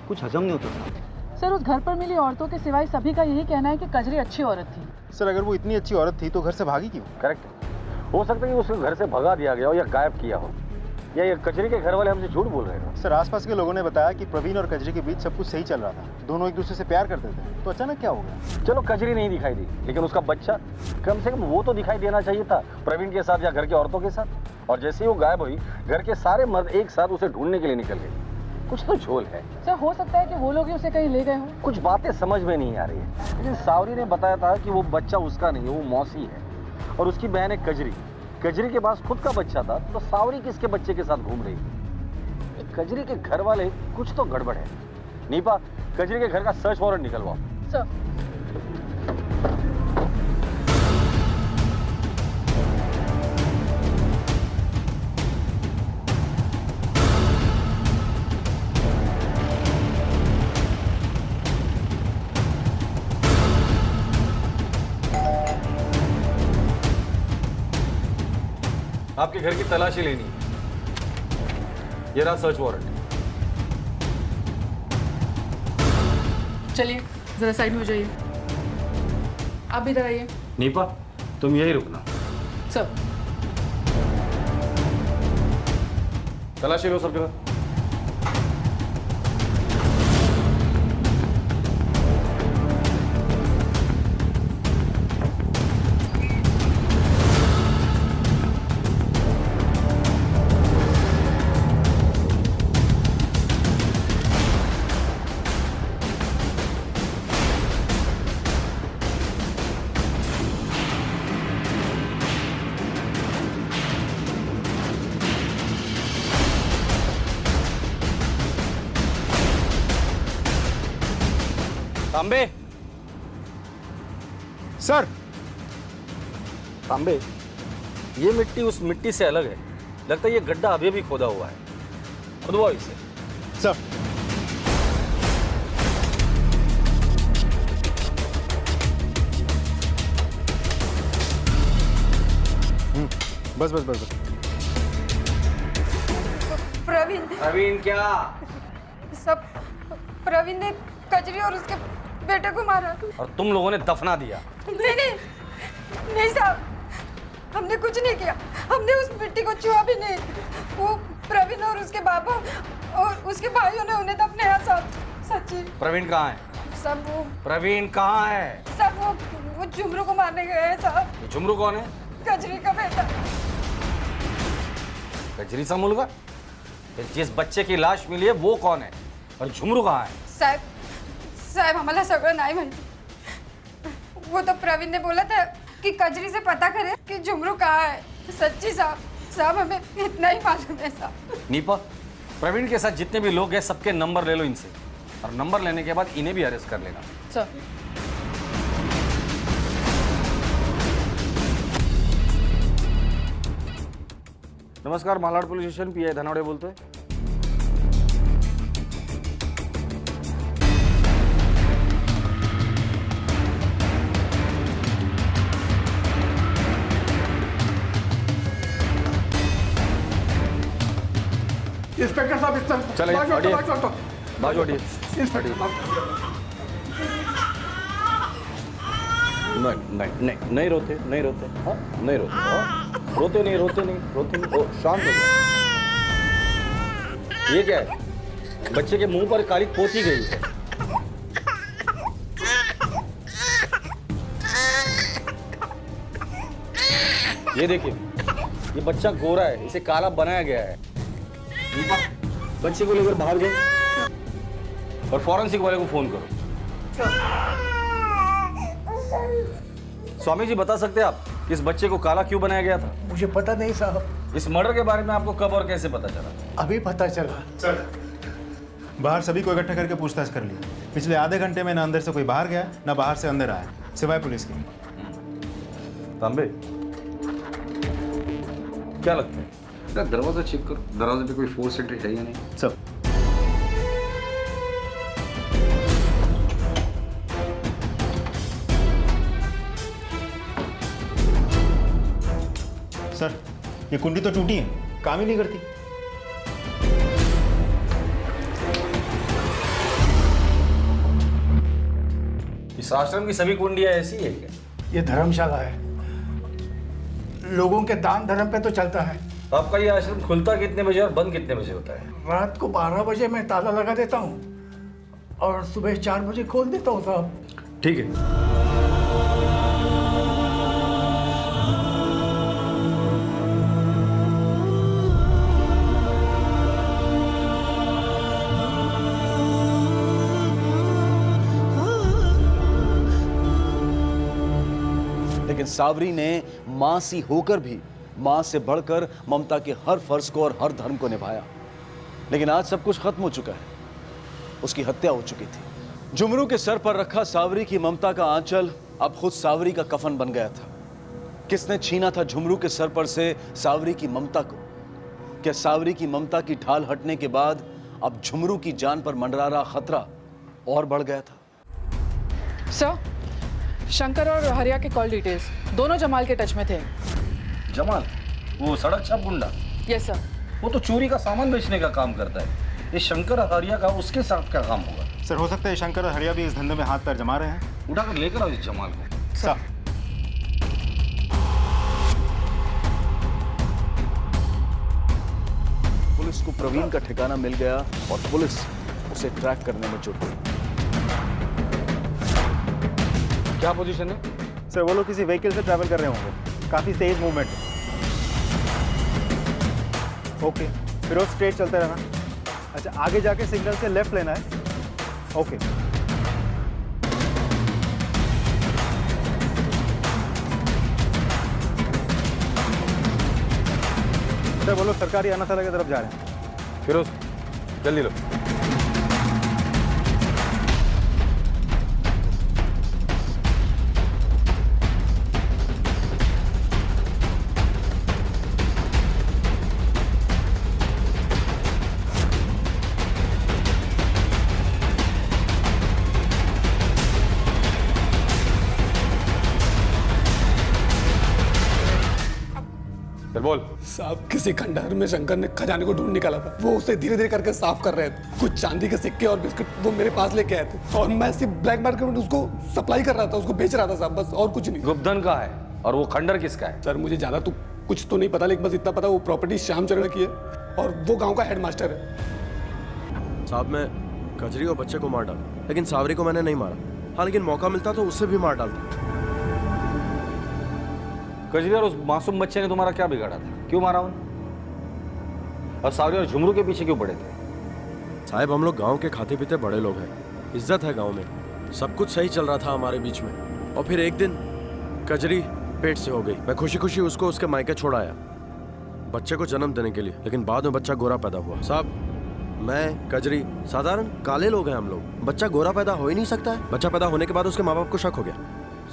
कुछ हजम नहीं होता था। सर उस घर पर मिली औरतों के सिवाय सभी का यही कहना है कि कजरी अच्छी औरत थी। सर अगर वो इतनी अच्छी औरत थी तो घर से भागी क्यों? करेक्ट। हो सकता है कि उसे घर से भगा दिया गया हो या गायब किया हो, या ये कजरी के घर वाले हमसे झूठ बोल रहे हैं। सर आसपास के लोगों ने बताया कि प्रवीण और कजरी के बीच सब कुछ सही चल रहा था, दोनों एक दूसरे से प्यार करते थे, तो अचानक क्या हो गया? चलो कजरी नहीं दिखाई दी, लेकिन उसका बच्चा कम से कम वो तो दिखाई देना चाहिए था, प्रवीण के साथ या घर की औरतों के साथ। और जैसे ही वो गायब हुई, घर के सारे मर्द एक साथ उसे ढूंढने के लिए निकल गए। कुछ तो झोल है। सर हो सकता है कि वो लोग ही उसे कहीं ले गए हों। कुछ बातें समझ में नहीं आ रही है, लेकिन सावरी ने बताया था कि वो बच्चा उसका नहीं है, वो मौसी है, और उसकी बहन है कजरी। कजरी के पास खुद का बच्चा था, तो सावरी किसके बच्चे के साथ घूम रही थी? कजरी के घर वाले कुछ तो गड़बड़ है। नीपा, कजरी के घर का सर्च वारंट निकलवाओ। सर आपके घर की तलाशी लेनी है। ये रहा सर्च वारंट। चलिए जरा साइड में हो जाइए। आप भी इधर आइए। नीपा, तुम यही रुकना। सर तलाशी लो सब जगह। तांबे सर। तांबे, ये मिट्टी उस मिट्टी से अलग है। लगता है ये गड्ढा अभी भी खोदा हुआ है। खुदवाओ इसे। सर। बस बस बस बस। प्रवीण। प्रवीण क्या? सब प्रवीण ने कजरी और उसके बेटे को मारा। और तुम लोगों ने दफना दिया? नहीं नहीं नहीं साहब, हमने कुछ नहीं किया। हमने उस मिट्टी को छुआ भी नहीं। वो प्रवीण और उसके बाबा और उसके भाइयों ने उन्हें दफनाया साहब। सच्ची। प्रवीण कहाँ है? सब वो प्रवीण कहाँ है? सब वो झुमरू को मारने गए हैं साहब। ये झुमरू कौन है? कजरी का बेटा। कजरी सा मुलगा? फिर जिस बच्चे की लाश मिली है वो कौन है? और झुमरू कहाँ है? साहब आम्हाला सगळं नाही माहिती। वो तो प्रवीण ने बोला था कि कजरी से पता करे कि झुमरू कहाँ है। सच्ची साहब हमें इतना ही मालूम है साहब। नीपा, प्रवीण के साथ जितने भी लोग हैं सबके नंबर ले लो इनसे, और नंबर लेने के बाद इन्हें भी अरेस्ट कर लेना। सर। नमस्कार, Malad police station, pi Dhanawade बोलते हैं। इंस्पेक्टर साहब इस तरफ चलिए, हटिए। बाजू हटिए। इंस्पेक्टर साहब नहीं रोते, नहीं रोते, हाँ नहीं रोते, हाँ रोते नहीं। ओ शांत हो जाओ। ये क्या है? बच्चे के मुंह पर काली पोती गई है। ये देखिए, ये बच्चा गोरा है, इसे काला बनाया गया है। बच्चे को लेकर बाहर गए और फॉरेंसिक वाले को फोन करो। स्वामी जी, बता सकते हैं आप इस बच्चे को काला क्यों बनाया गया था? मुझे पता नहीं साहब। इस मर्डर के बारे में आपको कब और कैसे पता चला? अभी पता चला। सर, बाहर सभी को इकट्ठा करके पूछताछ कर लिया। पिछले आधे घंटे में ना अंदर से कोई बाहर गया, ना बाहर से अंदर आया, सिवाय पुलिस के। तांबे, क्या लगता है? दरवाजा चेक करो, दरवाजे पे कोई फोर्स एंट्री है या नहीं। सब सर, ये कुंडी तो टूटी है, काम ही नहीं करती। इस आश्रम की सभी कुंडियां ऐसी है क्या? ये धर्मशाला है, लोगों के दान धर्म पे तो चलता है। आपका ये आश्रम खुलता कितने बजे और बंद कितने बजे होता है? रात को 12 बजे मैं ताला लगा देता हूँ और सुबह 4 बजे खोल देता हूँ साहब। ठीक है। लेकिन सावरी ने मां सी होकर भी मां से बढ़कर ममता के हर फर्ज को और हर धर्म को निभाया। लेकिन आज सब कुछ खत्म हो चुका है। उसकी हत्या हो चुकी थी। झुमरू के सर पर रखा सावरी की ममता का आंचल अब खुद सावरी का कफन बन गया था। किसने छीना था झुमरू के सर पर से सावरी की ममता को? क्या सावरी की ममता की ढाल हटने के बाद अब झुमरू की जान पर मंडरा रहा खतरा और बढ़ गया था? सर, शंकर और हरिया के कॉल डिटेल्स दोनों जमाल के टच में थे। जमाल, वो सड़क छाप गुंडा? Yes sir. वो तो चोरी का सामान बेचने का काम करता है। ये शंकर और हरिया का उसके साथ क्या काम होगा? सर, हो सकता है शंकर और हरिया भी इस धंधे में हाथ पैर जमा रहे हैं। उठाकर लेकर आओ इस जमाल को। सर, पुलिस को प्रवीण का ठिकाना मिल गया और पुलिस उसे ट्रैक करने में जुट गई। क्या पोजीशन है? सर, वो लोग किसी व्हीकल से ट्रैवल कर रहे होंगे, काफी तेज मूवमेंट है। ओके, फिर वो स्ट्रेट चलते रहना। अच्छा, आगे जाके सिग्नल से लेफ्ट लेना है। ओके। सर, वो लोग सरकारी अनाथालय की तरफ जा रहे हैं। फिरोज, जल्दी लो। फिर बोल। साहब किसी खंडहर में शंकर ने खजाने को ढूंढ निकाला था। वो उसे धीरे धीरे करके साफ कर रहे थे। कुछ चांदी के सिक्के और बिस्कुट वो मेरे पास लेके आए थे और मैं सिर्फ ब्लैक मार्केट में उसको सप्लाई कर रहा था, उसको बेच रहा था साहब, बस और कुछ नहीं। गुप्तधन का है और वो खंडर किसका है? सर मुझे ज्यादा तो कुछ तो नहीं पता, लेकिन बस इतना पता वो प्रॉपर्टी श्यामचरण की है और वो गाँव का हेडमास्टर है। साहब मैं कजरी और बच्चे को मार डाला, लेकिन सावरी को मैंने नहीं मारा। हाँ लेकिन मौका मिलता तो उससे भी मार डालता। कजरी और उस मासूम बच्चे ने तुम्हारा क्या बिगाड़ा था? क्यों मारा उन्हें? और सावरी और झुमरू के पीछे क्यों पड़े थे? साहब हम लोग गांव के खाते पीते बड़े लोग हैं, इज्जत है गांव में, सब कुछ सही चल रहा था हमारे बीच में। और फिर एक दिन कजरी पेट से हो गई। मैं खुशी खुशी उसको उसके मायके छोड़ आया बच्चे को जन्म देने के लिए, लेकिन बाद में बच्चा गोरा पैदा हुआ। साहब मैं कजरी साधारण काले लोग हैं हम लोग, बच्चा गोरा पैदा हो ही नहीं सकता है। बच्चा पैदा होने के बाद उसके माँ बाप को शक हो गया।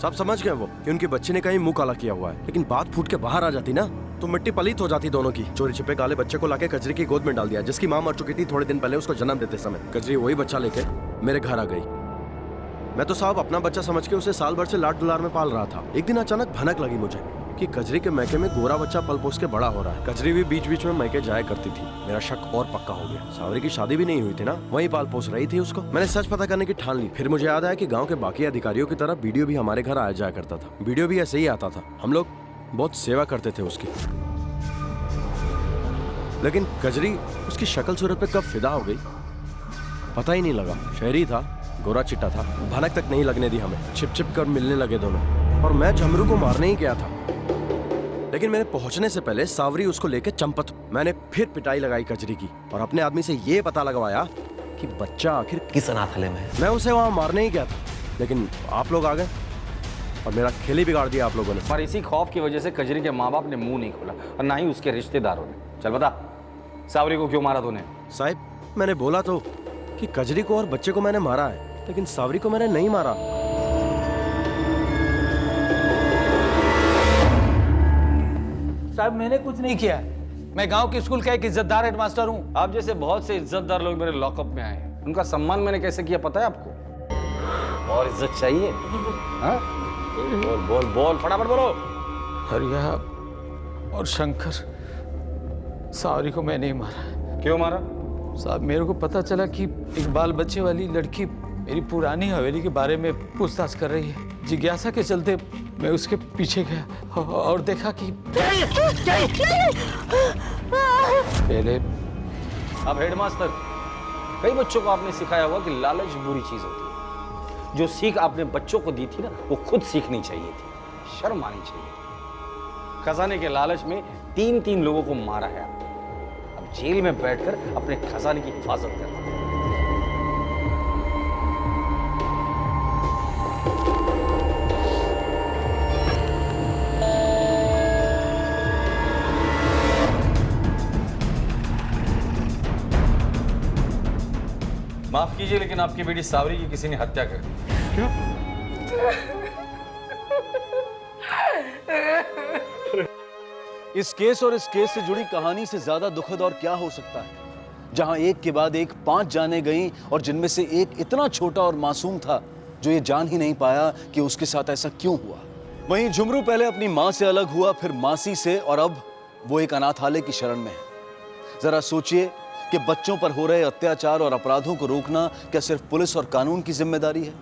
सब समझ गए वो कि उनकी बच्ची ने कहीं मुंह काला किया हुआ है, लेकिन बात फूट के बाहर आ जाती ना तो मिट्टी पलीत हो जाती दोनों की। चोरी छिपे काले बच्चे को लाके कजरी की गोद में डाल दिया, जिसकी मां मर चुकी थी थोड़े दिन पहले उसको जन्म देते समय। कजरी वही बच्चा लेके मेरे घर आ गई। मैं तो साहब अपना बच्चा समझ के उसे साल भर से लाड दुलार में पाल रहा था। एक दिन अचानक भनक लगी मुझे कि कजरी के मैके में गोरा बच्चा पल पोस के बड़ा हो रहा है। कजरी भी बीच बीच में मैके जाया करती थी। मेरा शक और पक्का हो गया। सावरी की शादी भी नहीं हुई थी ना, वहीं पाल पोस रही थी उसको। मैंने सच पता करने की ठान ली। फिर मुझे याद आया कि गांव के बाकी अधिकारियों की तरह वीडियो भी हमारे घर आया जाया करता था। वीडियो भी ऐसे ही आता था। हम लोग बहुत सेवा करते थे उसकी। लेकिन कजरी उसकी शक्ल सूरत पे कब फिदा हो गई पता ही नहीं लगा। शहरी था, गोरा चिट्टा था, भनक तक नहीं लगने दी हमें। छिप छिप कर मिलने लगे दोनों और मैं झमरू को मारने ही गया था, लेकिन मेरे पहुंचने से पहले सावरी उसको लेके चंपत। मैंने फिर पिटाई लगाई कजरी की और अपने आदमी से ये पता लगवाया कि बच्चा आखिर किस अनाथालय में है। मैं उसे वहां मारने ही गया था, लेकिन आप लोग आ गए और मेरा खेल ही बिगाड़ दिया आप लोगों ने। पर इसी खौफ की वजह से कजरी के माँ बाप ने मुंह नहीं खोला और ना ही उसके रिश्तेदारों ने। चल बता, सावरी को क्यों मारा तूने? साहब मैंने बोला तो कि कजरी को और बच्चे को मैंने मारा है, लेकिन सावरी को मैंने नहीं मारा। साहब मैंने कुछ नहीं किया। मैं गांव के स्कूल का एक इज्जतदार हेडमास्टर हूँ। आप जैसे बहुत से इज्जतदार लोग मेरे लॉकअप में आए हैं, उनका सम्मान मैंने कैसे किया पता है आपको? और इज्जत चाहिए? हाँ? बोल बोल बोल, फटाफट बोलो। हरिया और शंकर, सावरी को मैं नहीं मारा। क्यों मारा? साहब मेरे को पता चला कि एक बाल बच्चे वाली लड़की मेरी पुरानी हवेली के बारे में पूछताछ कर रही है। जिज्ञासा के चलते मैं उसके पीछे गया और देखा कि पहले। अब हेडमास्टर, कई बच्चों को आपने सिखाया हुआ कि लालच बुरी चीज होती है। जो सीख आपने बच्चों को दी थी ना, वो खुद सीखनी चाहिए थी, शर्म आनी चाहिए थी। खजाने के लालच में 3 लोगों को मारा है आपने। अब जेल में बैठकर अपने खजाने की हिफाजत करना। माफ कीजिए, लेकिन आपकी बेटी सावरी की किसी ने हत्या कर दी। क्या? इस केस और इस केस से जुड़ी कहानी से ज्यादा दुखद और क्या हो सकता है, जहां एक के बाद एक 5 जाने गईं और जिनमें से एक इतना छोटा और मासूम था जो ये जान ही नहीं पाया कि उसके साथ ऐसा क्यों हुआ। वहीं झुमरू पहले अपनी मां से अलग हुआ, फिर मासी से, और अब वो एक अनाथालय की शरण में है। जरा सोचिए कि बच्चों पर हो रहे अत्याचार और अपराधों को रोकना क्या सिर्फ पुलिस और कानून की जिम्मेदारी है,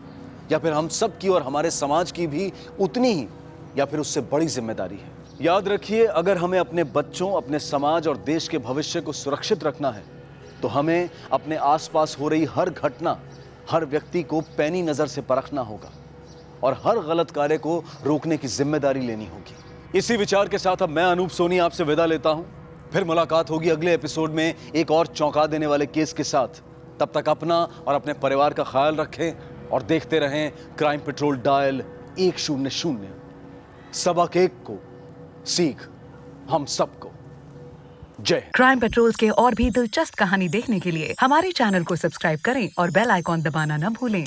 या फिर हम सब की और हमारे समाज की भी उतनी ही, या फिर उससे बड़ी जिम्मेदारी है। याद रखिए, अगर हमें अपने बच्चों, अपने समाज और देश के भविष्य को सुरक्षित रखना है तो हमें अपने आसपास हो रही हर घटना, हर व्यक्ति को पैनी नजर से परखना होगा और हर गलत कार्य को रोकने की जिम्मेदारी लेनी होगी। इसी विचार के साथ अब मैं अनूप सोनी आपसे विदा लेता हूं। फिर मुलाकात होगी अगले एपिसोड में एक और चौंका देने वाले केस के साथ। तब तक अपना और अपने परिवार का ख्याल रखें और देखते रहें क्राइम पेट्रोल डायल 100। सबक एक को, सीख हम सबको। जय। क्राइम पेट्रोल्स के और भी दिलचस्प कहानी देखने के लिए हमारे चैनल को सब्सक्राइब करें और बेल आइकॉन दबाना न भूलें।